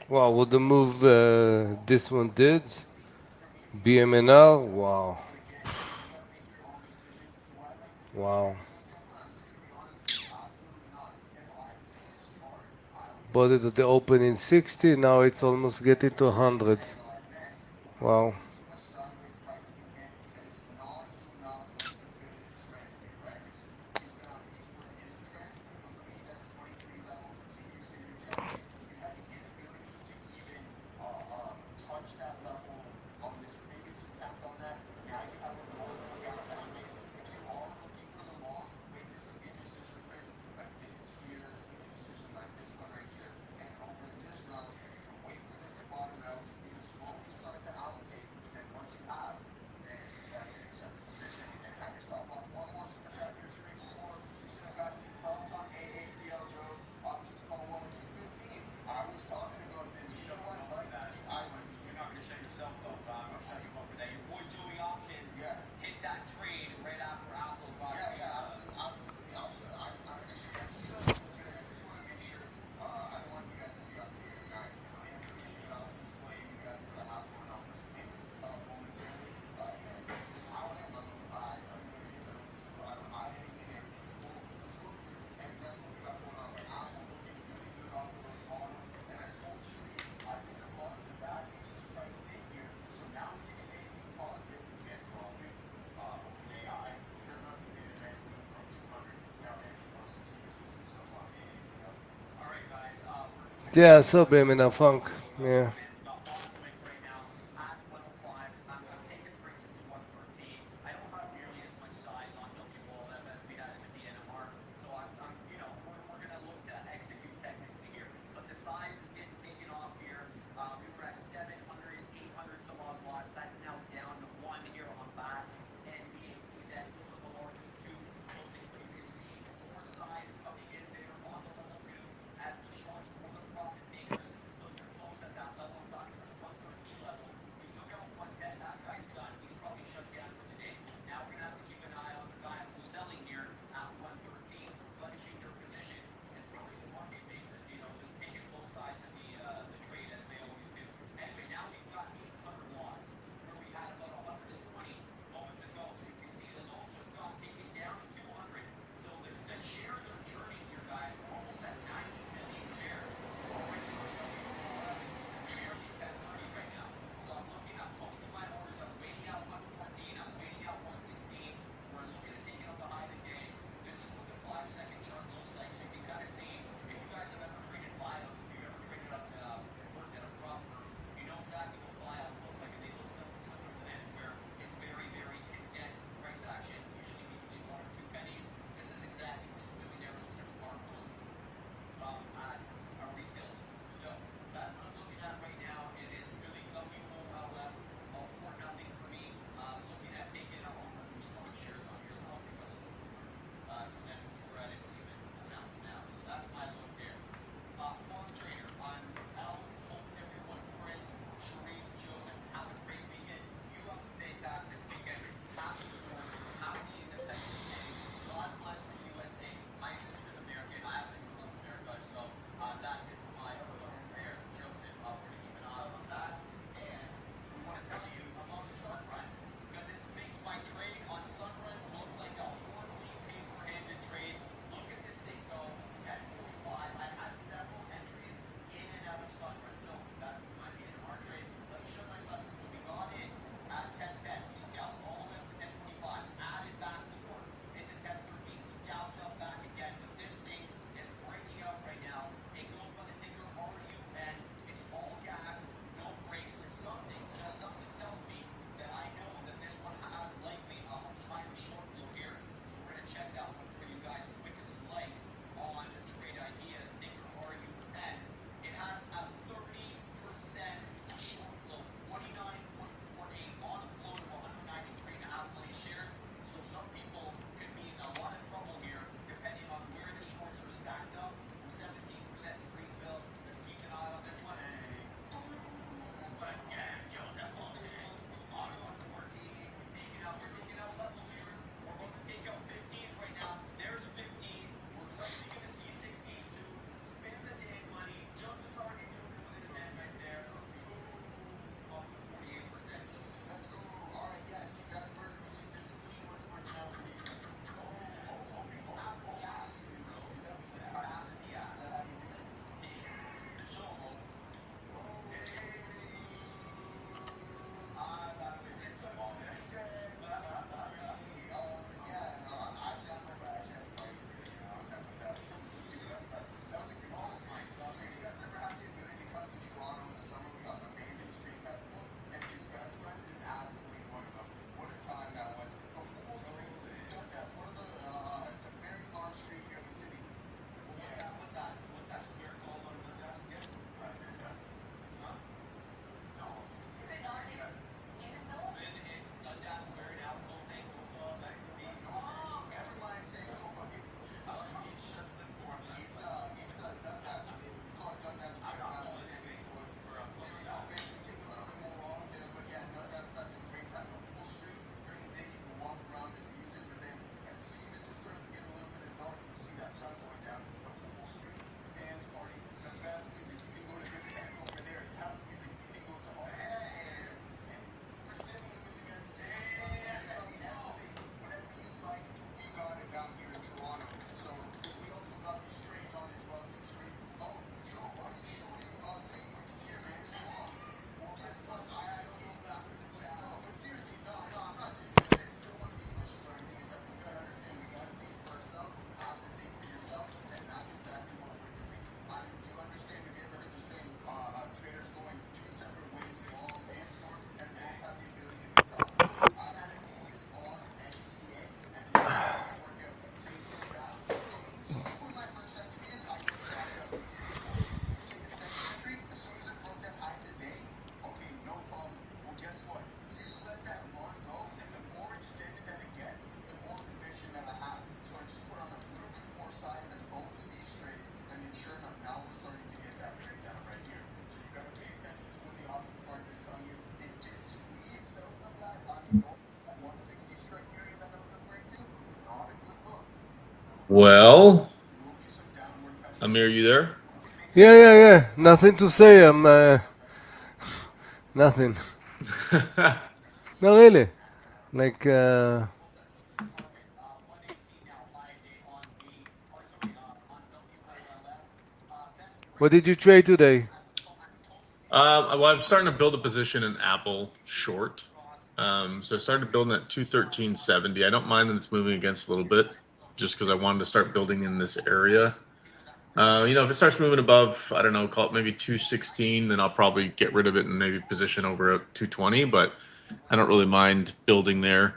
Wow, what the move this one did? BMNL? Wow. Wow. Bought it at the opening 60, now it's almost getting to 100. Wow. Yeah, so BMNL Funk. Yeah. Well, Amir, you there? Yeah, yeah, yeah. Nothing to say. Nothing. No, really. Like, what did you trade today? Well, I'm starting to build a position in Apple short. So I started building at 213.70. I don't mind that it's moving against a little bit, just because I wanted to start building in this area. If it starts moving above, I don't know, call it maybe 216, then I'll probably get rid of it and maybe position over at 220. But I don't really mind building there.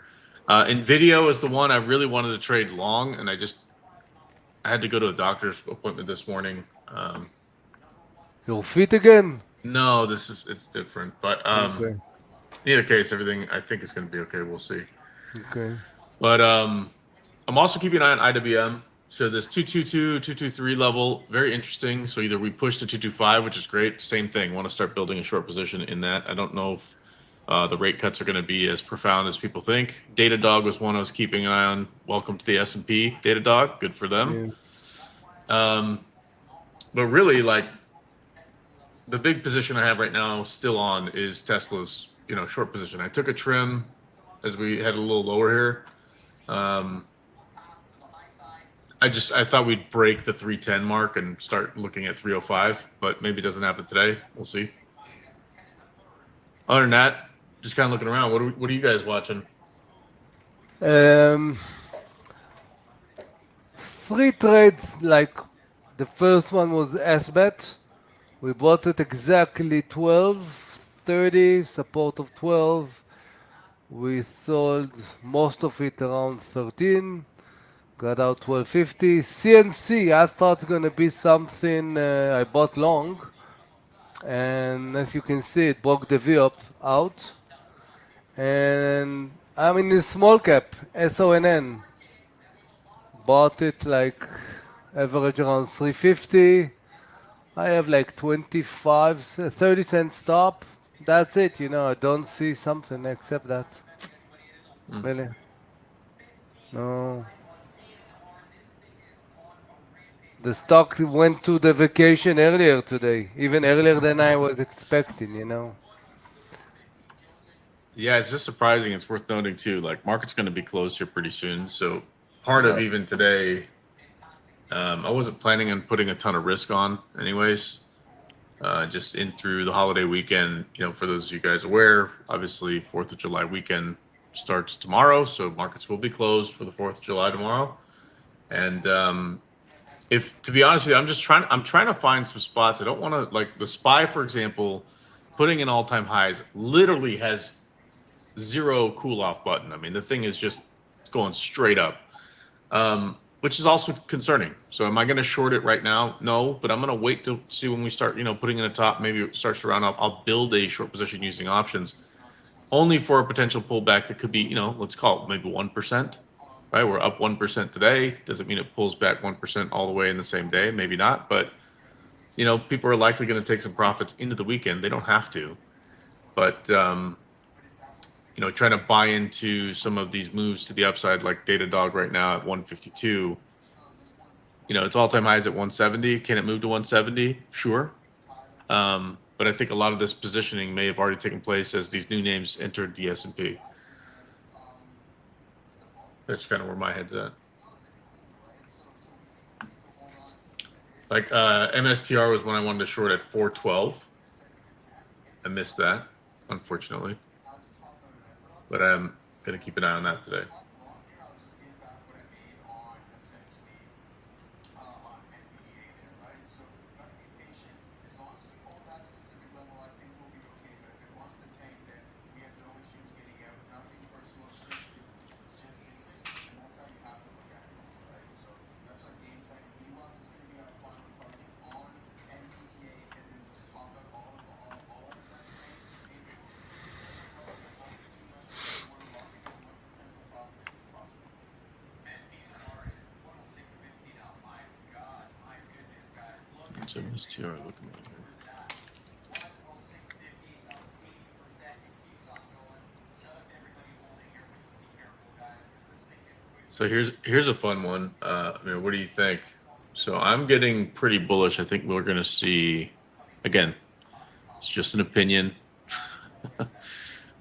Nvidia is the one I really wanted to trade long, and I had to go to a doctor's appointment this morning. Your feet again? No, it's different. But Okay, in either case, everything I think is going to be okay. We'll see. okay. But I'm also keeping an eye on IWM. So this 222, 223 level, very interesting. So either we push to 225, which is great. Same thing. Want to start building a short position in that. I don't know if the rate cuts are going to be as profound as people think. Datadog was one I was keeping an eye on. Welcome to the S&P, Datadog. Good for them. Yeah. Um, but really, like the big position I have right now, still on, is Tesla's short position. I took a trim as we head a little lower here. Um, I thought we'd break the 310 mark and start looking at 305, but maybe it doesn't happen today. We'll see. Other than that, just kind of looking around. What are you guys watching? Um, three trades. Like the first one was SBET. We bought it exactly 12.30, support of 12. We sold most of it around 13. Got out 12.50. CNC, I thought gonna be something I bought long. And as you can see, it broke the V up out. And I'm in a small cap, SONN. Bought it like average around 350. I have like 25, 30 cent stop. That's it, I don't see something except that. Hmm. Really. No. The stock went to the vacation earlier today, even earlier than I was expecting. Yeah, it's just surprising. It's worth noting too. Like market's going to be closed here pretty soon, so part of Uh, even today, I wasn't planning on putting a ton of risk on, anyways. Just in through the holiday weekend. For those of you guys aware, obviously Fourth of July weekend starts tomorrow, so markets will be closed for the Fourth of July tomorrow. And if to be honest with you, I'm trying to find some spots. I don't want to like the SPY, for example, putting in all time highs. Literally has zero cool off button. I mean, the thing is just going straight up. Which is also concerning. So am I going to short it right now? No, but I'm going to wait to see when we start, putting in a top. Maybe it starts to round up. I'll build a short position using options, only for a potential pullback that could be, let's call it maybe 1%. Right, we're up 1% today. Doesn't mean it pulls back 1% all the way in the same day. Maybe not, but people are likely going to take some profits into the weekend. They don't have to, but trying to buy into some of these moves to the upside, like Datadog right now at 152. It's all-time highs at 170. Can it move to 170? Sure. But I think a lot of this positioning may have already taken place as these new names entered the S&P. That's kind of where my head's at. Like MSTR was when I wanted to short at 412. I missed that, unfortunately. But I'm going to keep an eye on that today. What's MSTR looking like here? So here's a fun one. What do you think? So I'm getting pretty bullish. I think we're going to see, again, it's just an opinion,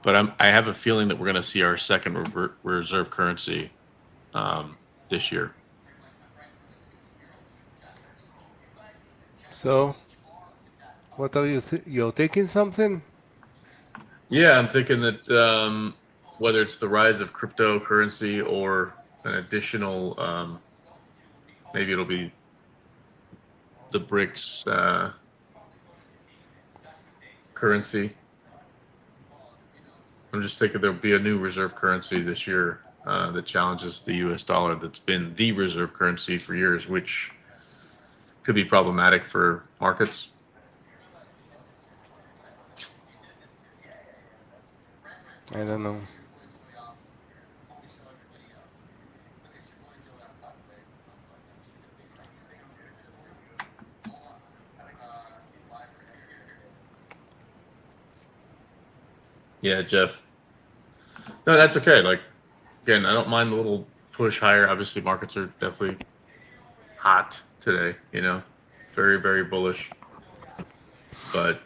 but I have a feeling that we're going to see our second reserve currency this year. So, what are you? You're taking something? Yeah, I'm thinking that whether it's the rise of cryptocurrency or an additional, maybe it'll be the BRICS currency. I'm just thinking there'll be a new reserve currency this year that challenges the U.S. dollar that's been the reserve currency for years, which could be problematic for markets. I don't know. Yeah, Jeff. No, that's okay. Like, again, I don't mind the little push higher. Obviously, markets are definitely hot today, very, very bullish. But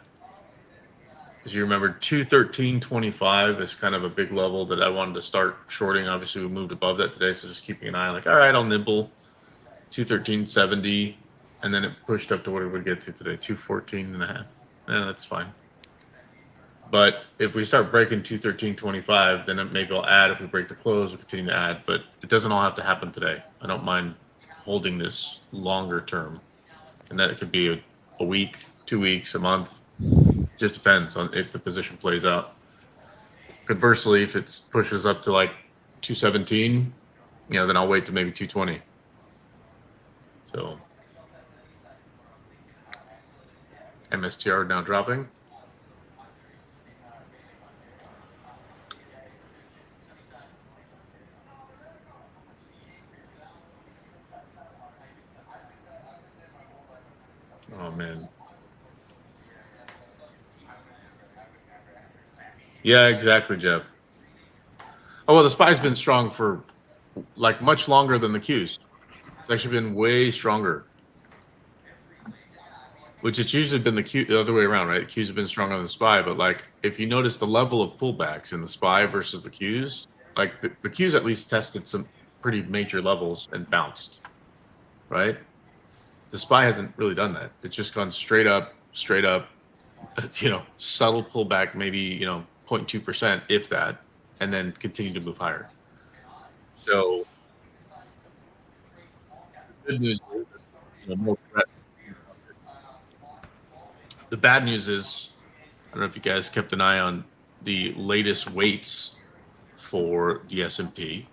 as you remember, 213.25 is kind of a big level that I wanted to start shorting. Obviously, we moved above that today, so just keeping an eye. Like, all right, I'll nibble 213.70, and then it pushed up to what it would get to today, 214.5. Yeah, that's fine. But if we start breaking 213.25, then maybe I'll add. If we break the close, we'll continue to add. But it doesn't all have to happen today. I don't mind holding this longer term, and that it could be a week, 2 weeks, a month. Just depends on if the position plays out. Conversely, if it pushes up to like 217, then I'll wait to maybe 220. So MSTR now dropping. Oh man. Yeah, exactly, Jeff. Oh well, the SPY's been strong for like much longer than the Qs. It's actually been way stronger. Which it's usually been the other way around, right? Qs have been stronger than the SPY, but like if you notice the level of pullbacks in the SPY versus the Qs, like the Qs at least tested some pretty major levels and bounced, right? The SPY hasn't really done that. It's just gone straight up, subtle pullback, maybe 0.2%, if that, and then continue to move higher. So the good news is, more threat. The bad news is, I don't know if you guys kept an eye on the latest weights for the S&P,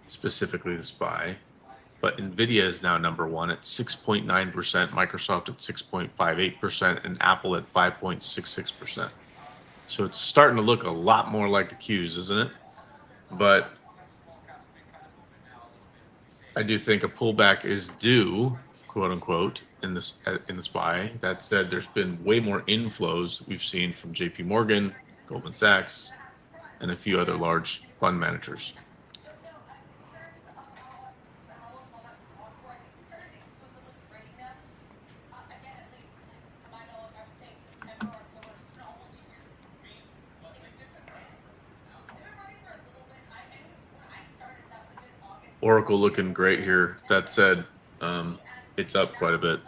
specifically the SPY, but NVIDIA is now number one at 6.9%, Microsoft at 6.58%, and Apple at 5.66%. So it's starting to look a lot more like the Qs, isn't it? But I do think a pullback is due, quote unquote, in the SPY. That said, there's been way more inflows we've seen from JP Morgan, Goldman Sachs, and a few other large fund managers. Oracle looking great here. That said, it's up quite a bit.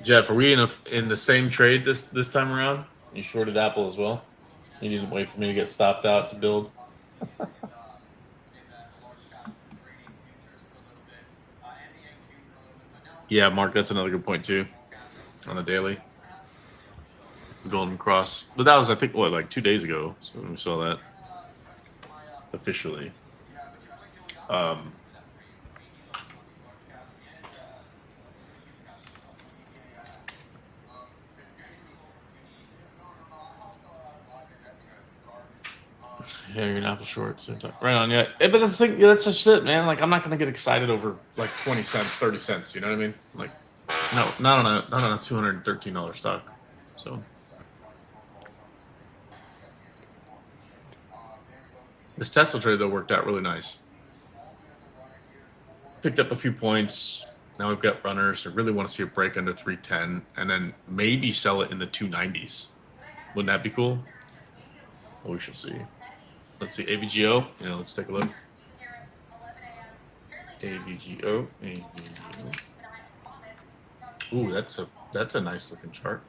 Jeff, are we in the same trade this time around? You shorted Apple as well? You didn't wait for me to get stopped out to build? Yeah, Mark, that's another good point too. On the daily. Golden Cross. But that was, I think, like 2 days ago. So we saw that officially. Yeah, you're an Apple short. Same time. Right on, yeah. But that's the thing, that's just it, man. Like, I'm not gonna get excited over like 20 cents, 30 cents. You know what I mean? Like, No, not on a $213 stock. So this Tesla trade though worked out really nice. Picked up a few points. Now we've got runners. I really want to see a break under 310 and then maybe sell it in the 290s. Wouldn't that be cool? Well, we shall see. Let's see. AVGO. Yeah, let's take a look. AVGO. AVGO. Ooh, that's a nice looking chart.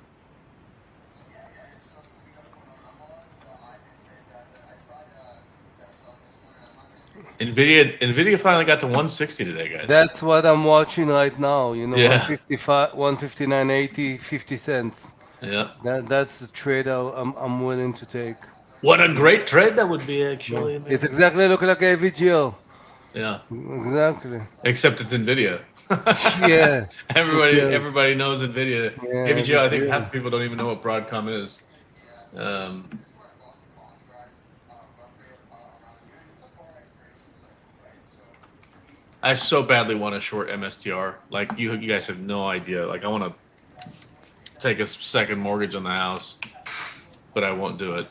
Nvidia finally got to 160 today, guys. That's what I'm watching right now. Yeah. 155, 159.80, 50 cents. Yeah. That's the trade I'm willing to take. What a great trade that would be, Yeah. actually. It's exactly look like AVGO. Yeah. Exactly. Except it's Nvidia. Yeah. Who cares? Everybody knows Nvidia. Yeah, AVGO, I think half AVGO. the people don't even know what Broadcom is. Um, I so badly want to short MSTR. Like you guys have no idea. Like I want to take a second mortgage on the house, but I won't do it.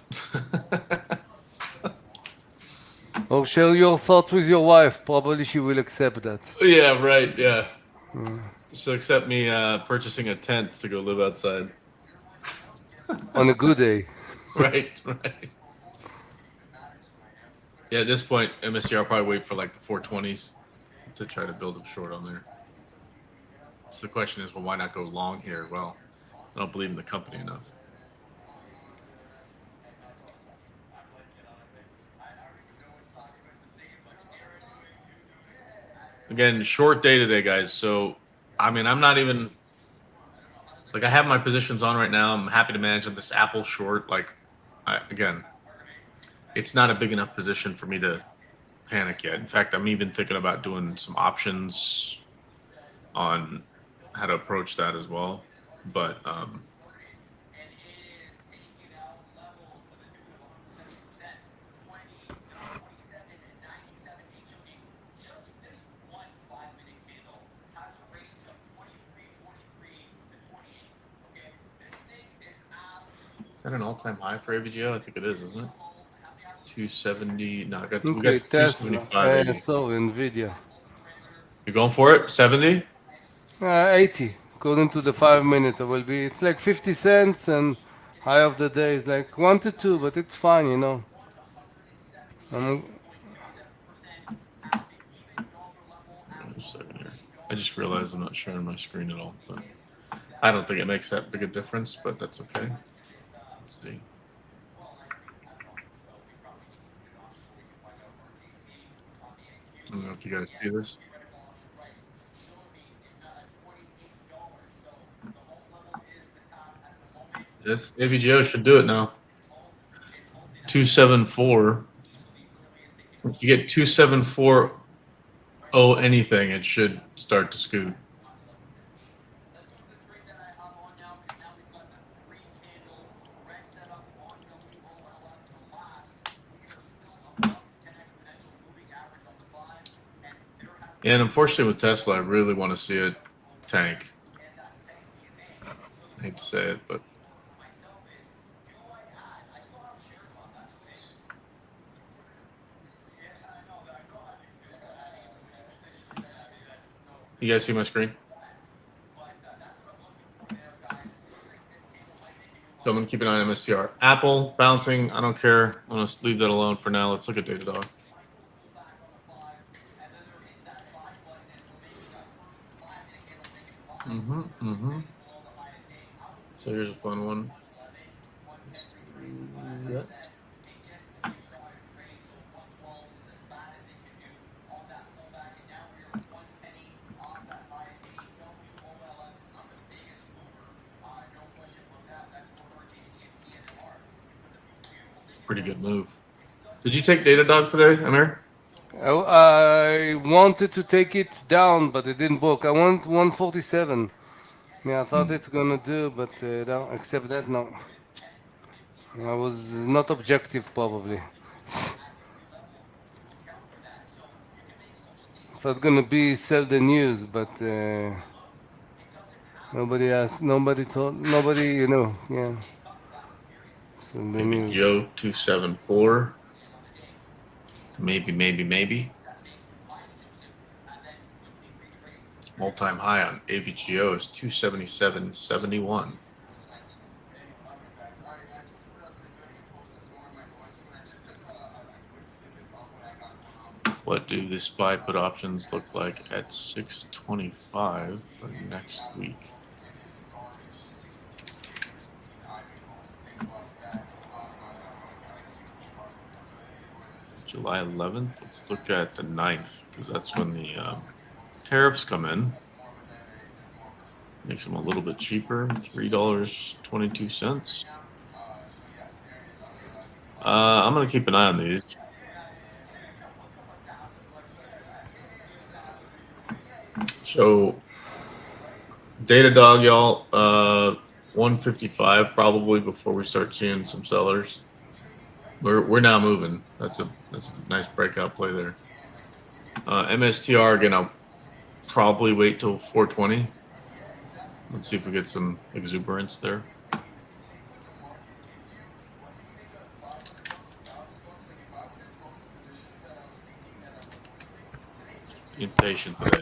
Oh, share your thoughts with your wife. Probably she will accept that. Yeah, right. Yeah. She'll accept me purchasing a tent to go live outside. On a good day. Right, right. Yeah, at this point, MSCR will probably wait for like the 420s to try to build a short on there. So the question is, well, why not go long here? Well, I don't believe in the company enough. Again, short day today, guys. So, I mean, I'm not even like I have my positions on right now. I'm happy to manage on this Apple short. Like, again, it's not a big enough position for me to panic yet. In fact, I'm even thinking about doing some options on how to approach that as well. But is that an all-time high for AVGO? I think it is, isn't it? 270. No, we got Okay, Tesla. 275.80. So Nvidia. You're going for it? 70? 80. According to the 5 minutes, it will be. It's like 50 cents, and high of the day is like 1 to 2, but it's fine. Um, Wait a second here. I just realized I'm not sharing my screen at all. But I don't think it makes that big a difference, but that's okay. Let's see. I don't know if you guys see this. This AVGO should do it now. 274. If you get 274 anything, it should start to scoot. And unfortunately with Tesla, I really want to see it tank. I hate to say it, but you guys see my screen? So I'm going to keep an eye on MSCR. Apple bouncing, I don't care. I'm going to leave that alone for now. Let's look at Datadog. So here's a fun one. Pretty good move. Did you take Datadog today, Amir? I wanted to take it down, but it didn't work. I want 147. Yeah, I thought it's gonna do, but no, except that, no. I was not objective, probably. Thought gonna be sell the news, but Nobody asked. Nobody told. Nobody, Yeah. It's in the news. AVGO 274. Maybe. All-time high on AVGO is 277.71. What do the SPY put options look like at 625 for next week? July 11th. Let's look at the 9th because that's when the tariffs come in. Makes them a little bit cheaper, $3.22. I'm gonna keep an eye on these. So Datadog, y'all, 155 probably before we start seeing some sellers. We're now moving. That's a nice breakout play there. MSTR again. I'll probably wait till 420. Let's see if we get some exuberance there. Impatient today.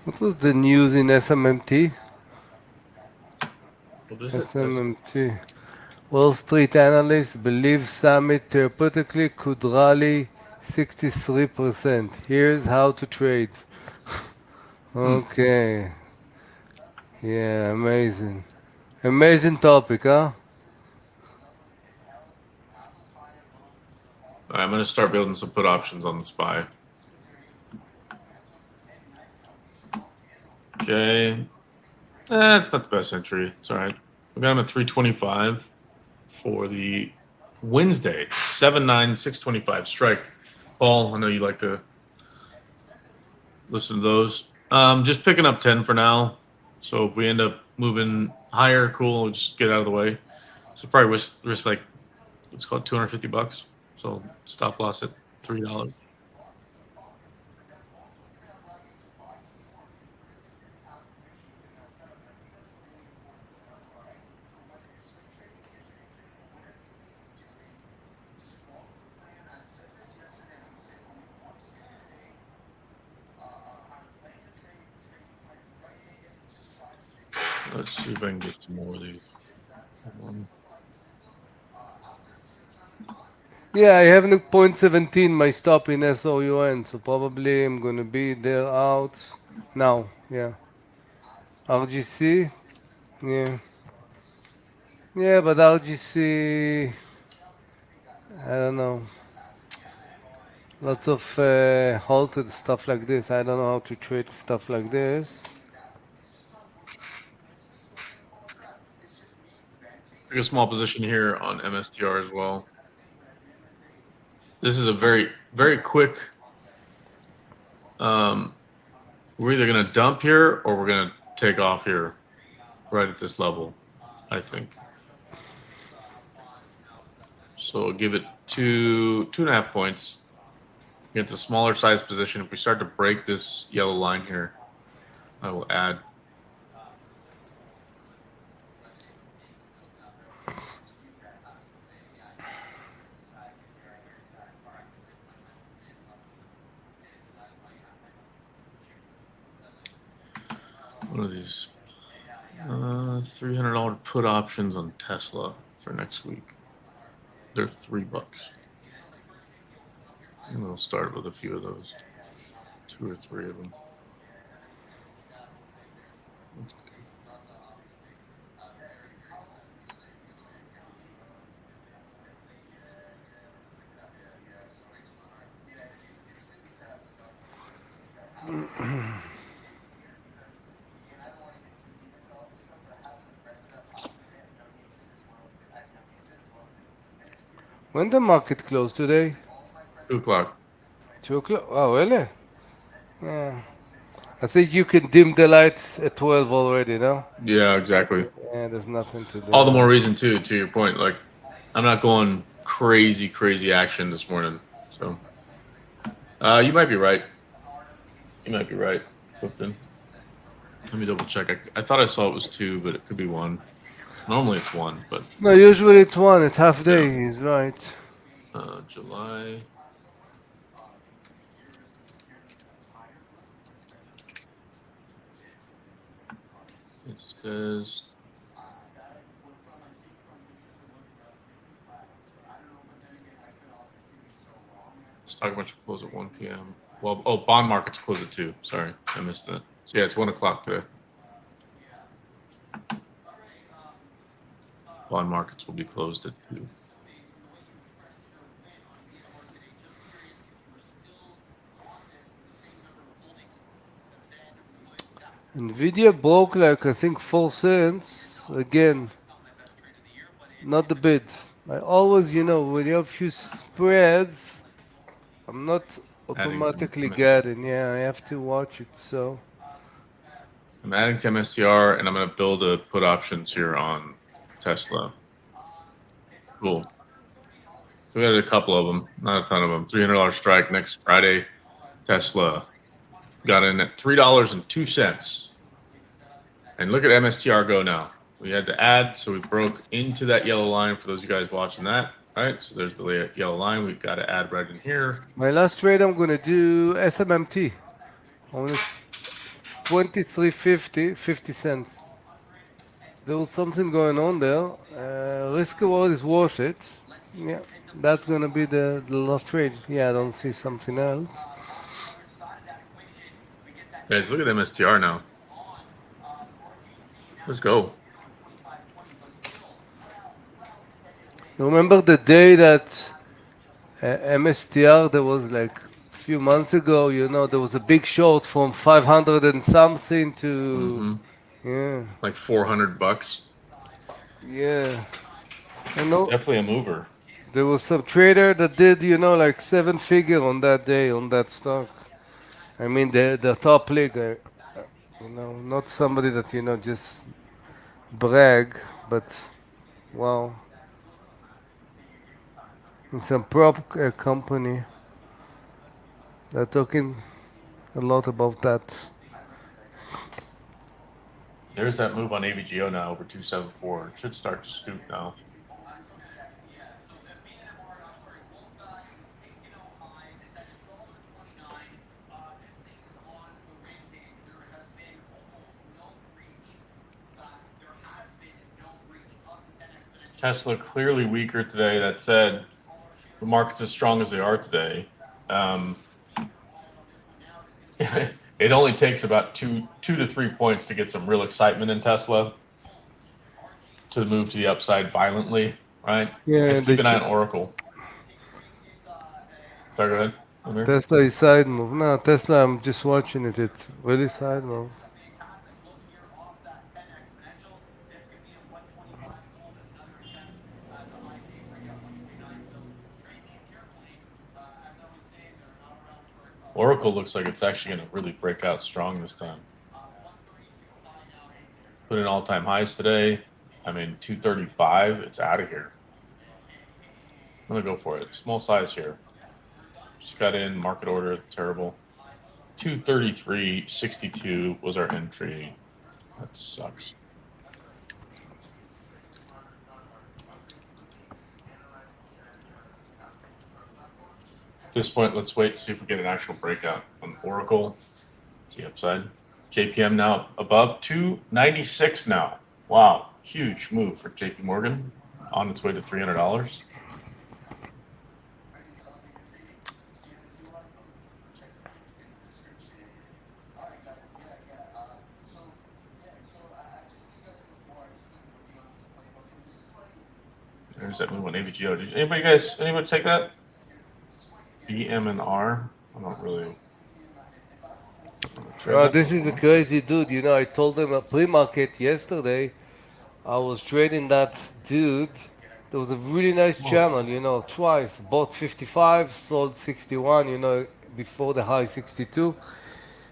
What was the news in SMMT? What is it? SMMT. Wall Street analysts believe Summit therapeutically could rally 63%. Here's how to trade. Hmm. Okay. Yeah, amazing. Amazing topic, huh? I'm gonna start building some put options on the SPY. Okay. That's not the best entry. It's all right. We got him at 325 for the Wednesday, 7-9-625 strike. Paul, I know you like to listen to those. Just picking up 10 for now. So if we end up moving higher, cool. We'll just get out of the way. So probably risk like, let's call it $250. So stop loss at $3. Let's see if I can get some more of these. Yeah, I have no point 17 my stop in SOUN, so probably I'm gonna be there out now. Yeah. RGC? Yeah. Yeah, but RGC, I don't know. Lots of halted stuff like this. I don't know how to trade stuff like this. Take a small position here on MSTR as well. This is a very, very quick. We're either going to dump here or we're going to take off here right at this level, I think. So I'll give it 2.5 points. It's a smaller size position. If we start to break this yellow line here, I will add. What are these? $300 put options on Tesla for next week. They're $3. And we'll start with a few of those. 2 or 3 of them. When the market closed today? 2 o'clock. 2 o'clock. Oh, really? Yeah. I think you can dim the lights at 12 already, no? Yeah, exactly. Yeah, there's nothing to All the do. more reason too. To your point, like I'm not going crazy, crazy action this morning. So you might be right. You might be right, Clifton. Let me double check. I thought I saw it was two, but it could be one. Normally it's one, but No, usually it's one. It's half yeah. day. He's right. July. It says stock market close at 1 p.m. Well, oh, bond markets close at 2. Sorry, I missed that. So yeah, it's 1 o'clock today. Bond markets will be closed at 2. Nvidia broke like I think 4 cents again. Not the bid. I always, when you have few spreads, I'm not Adding to automatically MSTR. getting. Yeah, I have to watch it. So I'm adding to MSTR, and I'm going to build a put options here on Tesla. Cool. We had a couple of them, not a ton of them. $300 strike next Friday. Tesla got in at $3.02. And look at MSTR go now. We had to add, so we broke into that yellow line for those of you guys watching that. Right, so there's the yellow line. We've got to add right in here. my last trade, I'm gonna do SMMT. Only 23.50, 50 cents. There was something going on there. Risk reward is worth it. Yeah, that's gonna be the last trade. Yeah, I don't see something else. Guys, look at MSTR now. Let's go. Remember the day that MSTR, there was like a few months ago, there was a big short from 500 and something to, Mm-hmm. yeah, Like $400. yeah. I It's know definitely a mover. there was some trader that did, like 7 figure on that day on that stock. I mean, the top league, not somebody that, just brag, but wow. In some prop company, they're talking a lot about that. There's that move on AVGO now over 274. It should start to scoop now. Tesla clearly weaker today. That said, the market's as strong as they are today. Um, it only takes about two to 3 points to get some real excitement in Tesla to move to the upside violently, right? Yeah, Guys, keep an eye on Oracle. Sorry, go ahead, Amir. Tesla is side move. No, Tesla, I'm just watching it. It's really side move. Oracle looks like it's actually going to really break out strong this time. Put in all-time highs today. I mean, 235. It's out of here. I'm going to go for it. Small size here. Just got in. Market order. Terrible. 233.62 was our entry. That sucks. At this point, let's wait to see if we get an actual breakout on Oracle. See upside. JPM now above 296 now. Wow, huge move for JP Morgan on its way to $300. There's that move on AVGO. Did anybody take that? BM and R? I don't really. This is a crazy dude. I told him a pre-market yesterday. I was trading that dude. There was a really nice channel, twice. Bought 55, sold 61, before the high 62.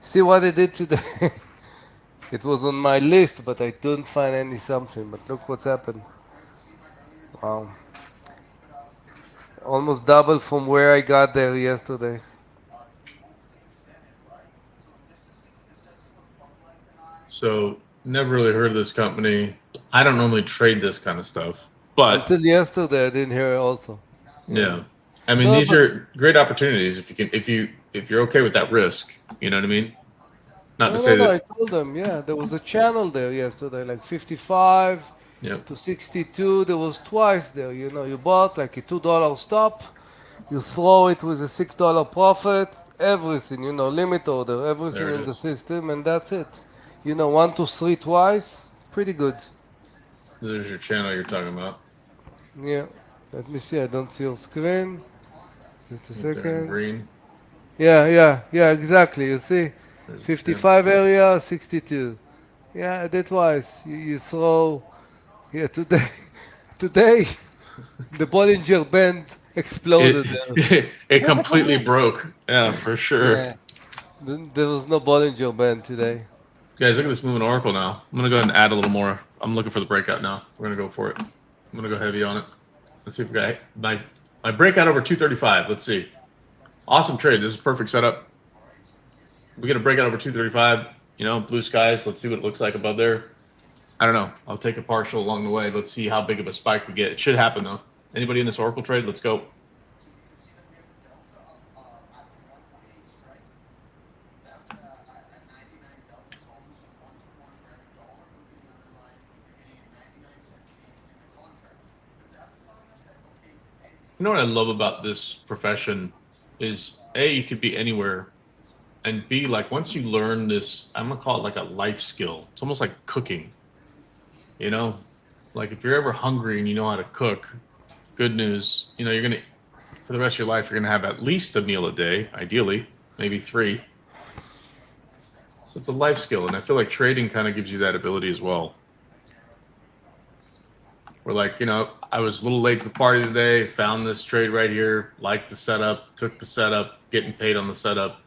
See what I did today. It was on my list, but I couldn't find any something. But look what's happened. Wow. Almost double from where I got there yesterday. So never really heard of this company. I don't normally trade this kind of stuff, but Until yesterday, I didn't hear it also. yeah, I mean No, these but are great opportunities if you can if you're okay with that risk. You know what I mean? Not to no, say no, no. that. I told them, yeah, there was a channel there yesterday, like 55 Yep. to 62. There was twice there. You bought like a $2 stop. You throw it with a $6 profit. Everything, limit order, There everything it in the is. system, and that's it. 1 to 3 twice. Pretty good. There's your channel you're talking about. Yeah. Let me see. I don't see your screen. Just a Right there in second. green. Yeah, yeah, yeah, exactly. You see, There's the channel. 55 area, 62. Yeah, I did twice. You throw. Yeah, today, today, the Bollinger Band exploded there. It completely broke. Yeah, for sure. Yeah, there was no Bollinger Band today. Guys, look at this moving oracle now. I'm gonna go ahead and add a little more. I'm looking for the breakout now. We're gonna go for it. I'm gonna go heavy on it. Let's see if we got my breakout over 235. Let's see. Awesome trade. This is perfect setup. We get a breakout over 235. Blue skies. Let's see what it looks like above there. I don't know. I'll take a partial along the way. Let's see how big of a spike we get. It should happen though. Anybody in this oracle trade? Let's go. You know what I love about this profession is A, you could be anywhere, and B, like once you learn this, I'm gonna call it like a life skill. It's almost like cooking, you know? Like if you're ever hungry and you know how to cook, good news, you're gonna for the rest of your life you're gonna have at least a meal a day, ideally, maybe three. So it's a life skill, and I feel like trading kind of gives you that ability as well. We're like, I was a little late to the party today, found this trade right here, liked the setup, took the setup, getting paid on the setup.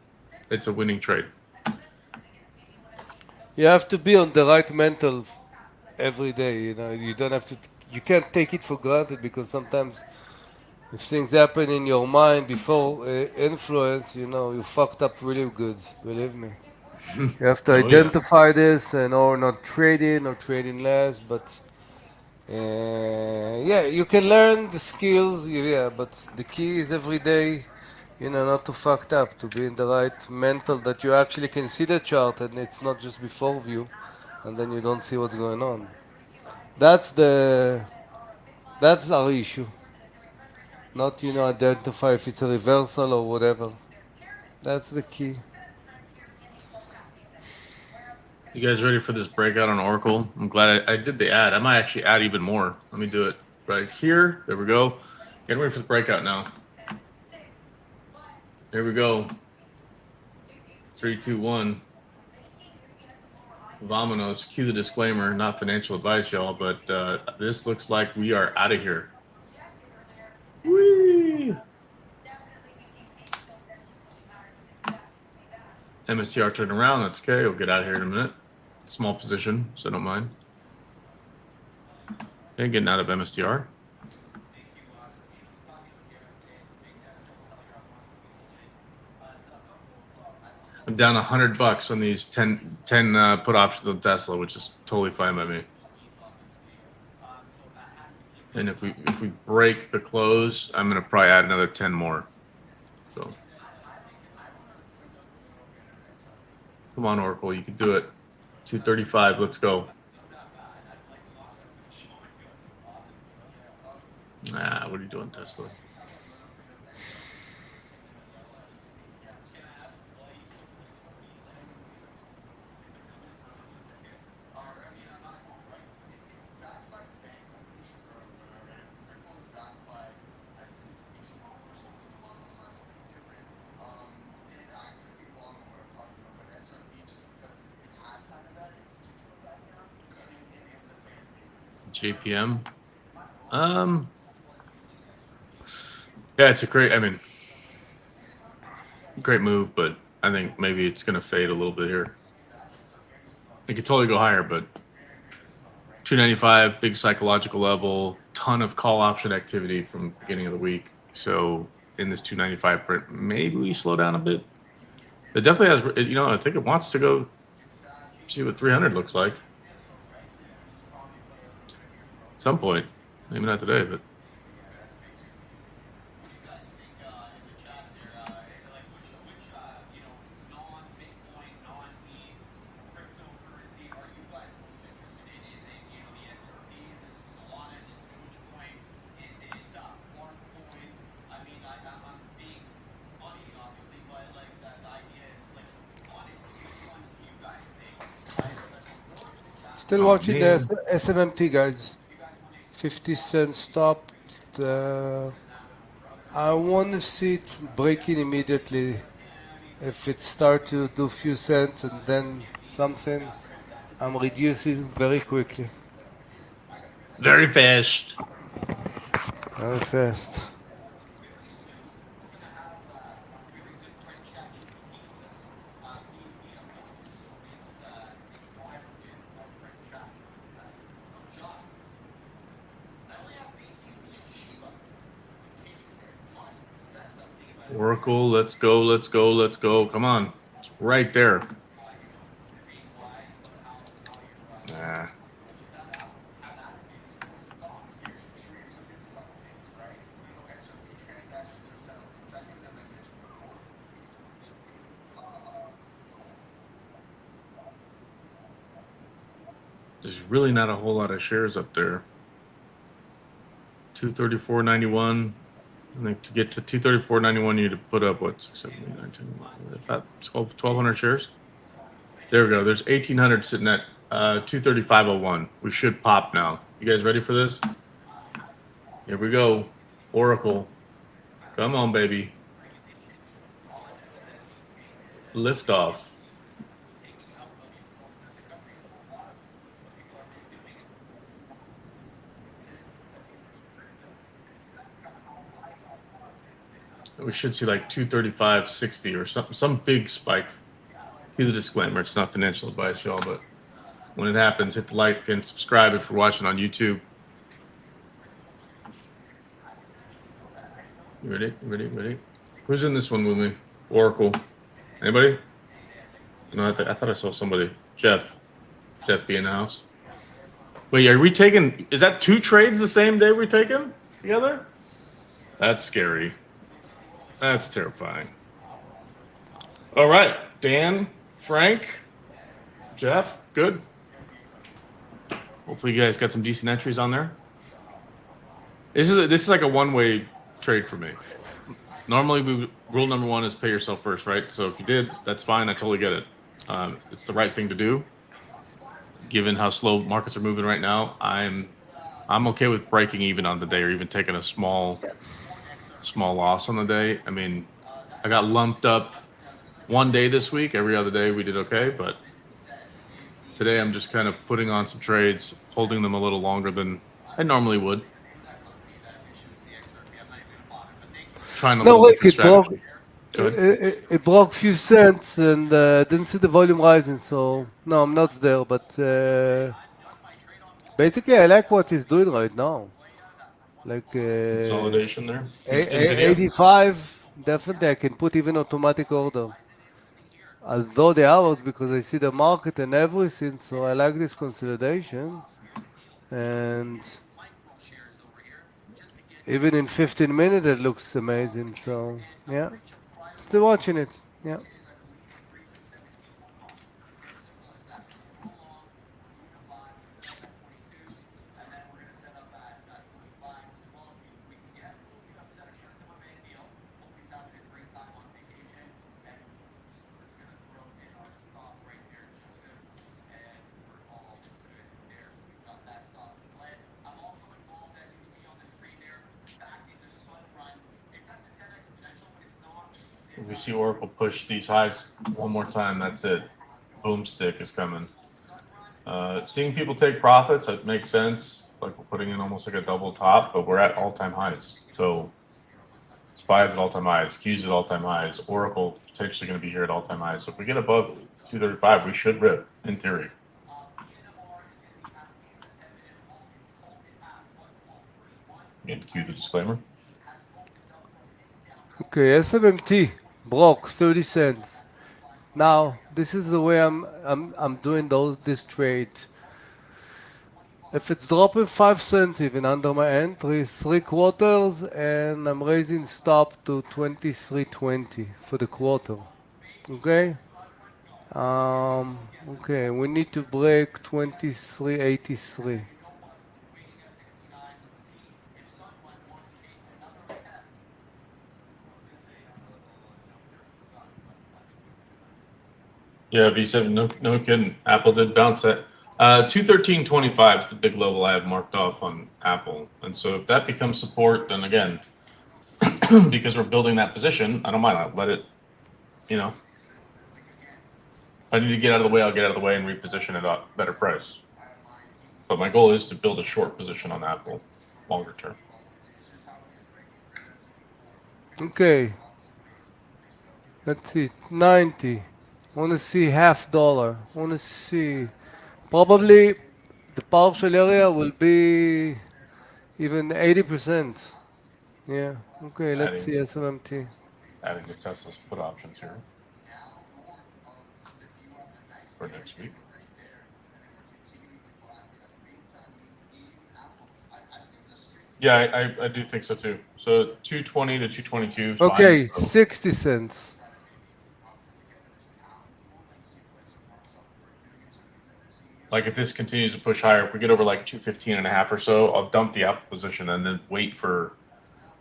It's a winning trade. You have to be on the right mental every day. You don't have to. You can't take it for granted because sometimes if things happen in your mind before influence, you fucked up really good. Believe me. You have to Oh yeah. identify this and or not trading or trading less, but yeah, you can learn the skills, yeah, but the key is every day, not to fucked up, to be in the right mental that you actually can see the chart and it's not just before view, and then you don't see what's going on. That's the that's our issue. Not identify if it's a reversal or whatever. That's the key. You guys ready for this breakout on Oracle? I'm glad I did the ad. I might actually add even more. Let me do it right here. There we go. Getting ready for the breakout now. Here we go. 3, 2, 1. Vamonos. Cue the disclaimer. Not financial advice, y'all, but this looks like we are out of here. Whee! MSCR turning around. That's okay. We'll get out of here in a minute. Small position, so don't mind. Okay, getting out of MSTR. I'm down $100 on these 10 put options on Tesla, which is totally fine by me. And if we break the close, I'm gonna probably add another 10 more. So come on, Oracle, you can do it. 235, let's go. What are you doing, Tesla? JPM. Yeah, it's a great. I mean, great move, but I think maybe it's going to fade a little bit here. It could totally go higher, but 295, big psychological level, ton of call option activity from beginning of the week. So in this 295 print, maybe we slow down a bit. It definitely has, I think it wants to go see what 300 looks like. At some point. Maybe not today, but Still oh watching the man. SMMT, guys. 50 cent stop. I want to see it breaking immediately. If it start to do few cents and then something, I'm reducing very quickly, Very fast. very fast. Oracle, let's go, let's go, let's go. Come on. It's right there. Nah. There's really not a whole lot of shares up there. 234.91. I think to get to 234.91, you need to put up what 670, about 1,200 shares. There we go. There's 1,800 sitting at 235.01. We should pop now. You guys ready for this? Here we go. Oracle. Come on, baby. Lift off. We should see like 235.60 or some big spike. Here's the disclaimer: it's not financial advice, y'all. But when it happens, hit the like and subscribe if you're watching on YouTube. You ready? Ready? Who's in this one with me? Oracle. Anybody? No, I thought I saw somebody. Jeff be in the house. Wait, are we taking? Is that 2 trades the same day we're taking together? That's scary. That's terrifying. All right, Dan, Frank, Jeff, good. Hopefully, you guys got some decent entries on there. This is like a one-way trade for me. Normally, rule number 1 is pay yourself first, right? So if you did, that's fine. I totally get it. It's the right thing to do. Given how slow markets are moving right now, I'm okay with breaking even on the day or even taking a small loss on the day. I mean, I got lumped up one day this week. Every other day we did okay, but today I'm just kind of putting on some trades, holding them a little longer than I normally would. Trying a No, little look, different it broke. strategy. Go ahead. It broke few cents and didn't see the volume rising. So no, I'm not there. But basically, I like what he's doing right now. Like Consolidation there. NVIDIA. 85, definitely I can put even automatic order. Although the hours, because I see the market and everything, so I like this consolidation. And even in 15 minutes, it looks amazing. So yeah, still watching it. Yeah. If we see Oracle push these highs one more time, that's it. Boomstick is coming. Seeing people take profits, that makes sense. Like we're putting in almost like a double top, but we're at all-time highs. So it's SPY is at all-time highs, Q's at all-time highs, Oracle potentially going to be here at all-time highs. So if we get above 235, we should rip in theory. And cue the disclaimer. Okay, SMMT broke 30 cents. Now this is the way I'm doing this trade. If it's dropping 5 cents even under my entry, 3/4, and I'm raising stop to 23.20 for the quarter. Okay. Okay, we need to break 23.83. Yeah, V7, no kidding. Apple did bounce that. 213.25 is the big level I have marked off on Apple. And so if that becomes support, then again, because we're building that position, I don't mind. I'll let it, if I need to get out of the way, I'll get out of the way and reposition it at a better price. But my goal is to build a short position on Apple longer term. Okay, let's see, 90. Want to see $0.50. Want to see. Probably the partial area will be even 80%. Yeah. Okay, let's Adding see SMMT. adding the Tesla's put options here for next week. Yeah, I do think so too. So 220 to 222 is fine. Okay, So 60 cents. like if this continues to push higher, if we get over like 215.5 or so, I'll dump the Apple position and then wait for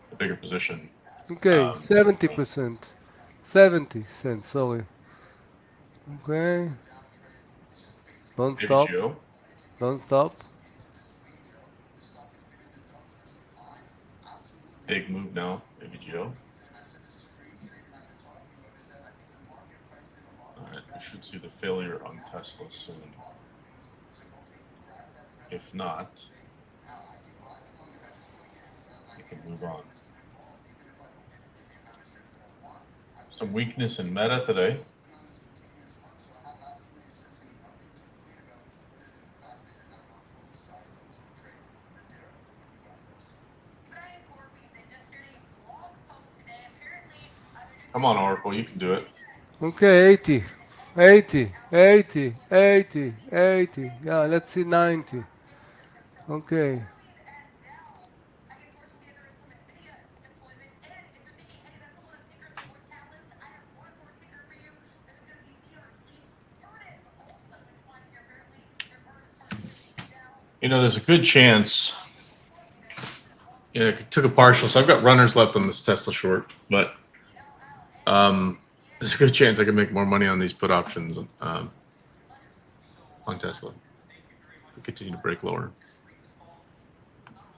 the bigger position. Okay, 70%. 70 cents, sorry. Okay. Don't stop. AVGO, Don't stop. big move now, AVGO. All right, we should see the failure on Tesla soon. If not, we can move on. Some weakness in Meta today. Come on, Oracle, you can do it. Okay, 80. 80. 80. 80. 80. Yeah, let's see 90. Okay. There's a good chance. Yeah, I took a partial, so I've got runners left on this Tesla short, but there's a good chance I can make more money on these put options on Tesla. We continue to break lower.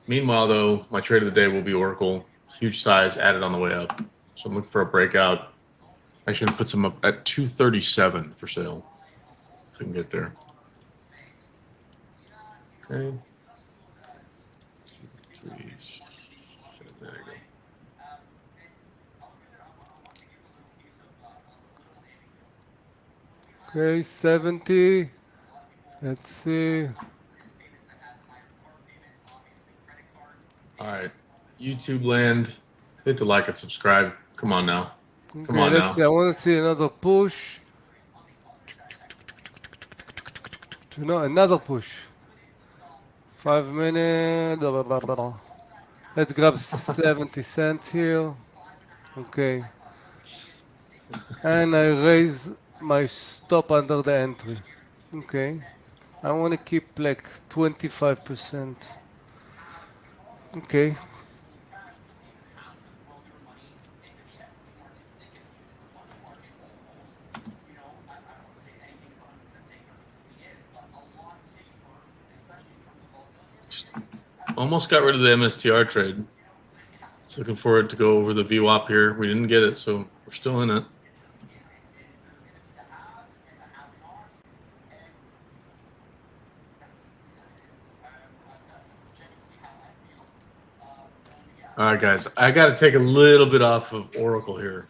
Meanwhile, though, my trade of the day will be Oracle. Huge size added on the way up. So I'm looking for a breakout. I should put some up at 237 for sale. If we can get there. Okay. There you go. Okay, 70. Let's see. All right. YouTube land. Hit the like and subscribe. Come on now. Come Okay, on let's now. see. I want to see another push. No, another push. 5 minutes. Blah, blah, blah, blah. Let's grab 70 cents here. Okay. And I raise my stop under the entry. Okay. I want to keep like 25%. Okay. Almost got rid of the MSTR trade. Just looking for it to go over the VWAP here. We didn't get it, so we're still in it. All right, guys, I got to take a little bit off of Oracle here.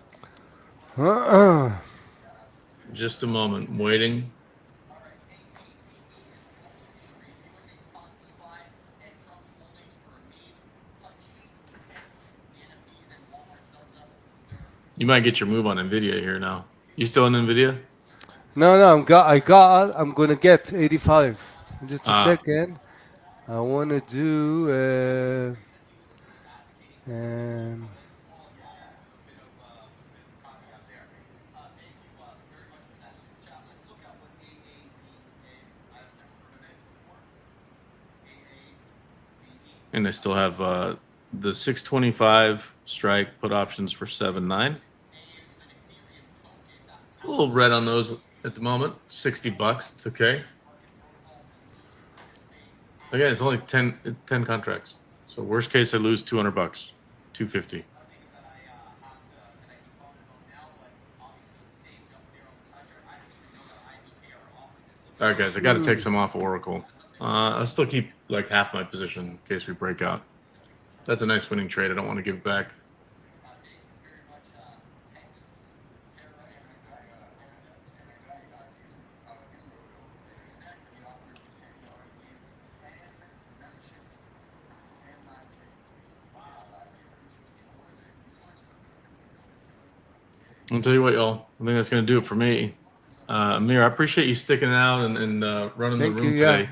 Just a moment. I'm waiting. You might get your move on Nvidia here now. You still in Nvidia? No, no, I'm gonna get 85. Just a Ah, second. I wanna do, um, and I still have the 625 strike put options for 7.9. A little red on those at the moment. $60. It's okay. Again, it's only 10 contracts. So worst case, I lose $200. 250. All right, guys, I got to take some off Oracle. I'll still keep like half my position in case we break out. That's a nice winning trade. I don't want to give it back. I'll tell you what, y'all. I think that's going to do it for me. Amir, I appreciate you sticking out and running the thank you. room Yeah, today.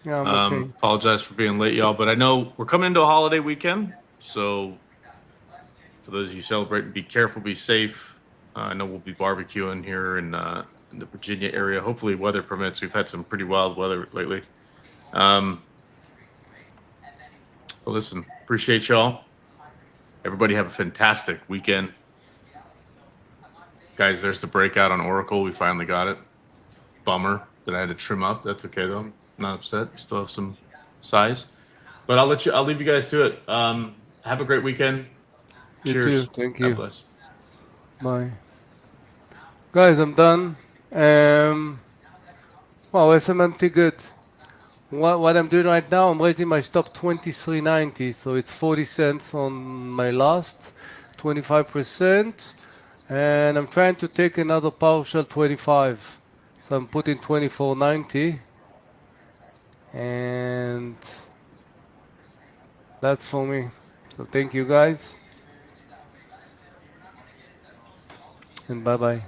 yeah, I'm okay. Apologize for being late, y'all, but I know we're coming into a holiday weekend. So for those of you celebrating, be careful, be safe. I know we'll be barbecuing here in the Virginia area. Hopefully, weather permits. We've had some pretty wild weather lately. But listen, appreciate y'all. Everybody have a fantastic weekend. Guys, there's the breakout on Oracle. We finally got it. Bummer that I had to trim up. That's okay though. I'm not upset. We still have some size. But I'll leave you guys to it. Have a great weekend. You too. Cheers. Thank God you. bless. Bye, guys. I'm done. Wow, SMMT good. What I'm doing right now, I'm raising my stop 23.90, so it's 40 cents on my last 25%, and I'm trying to take another partial 25. So I'm putting 24.90, and that's for me. So thank you guys, and bye bye.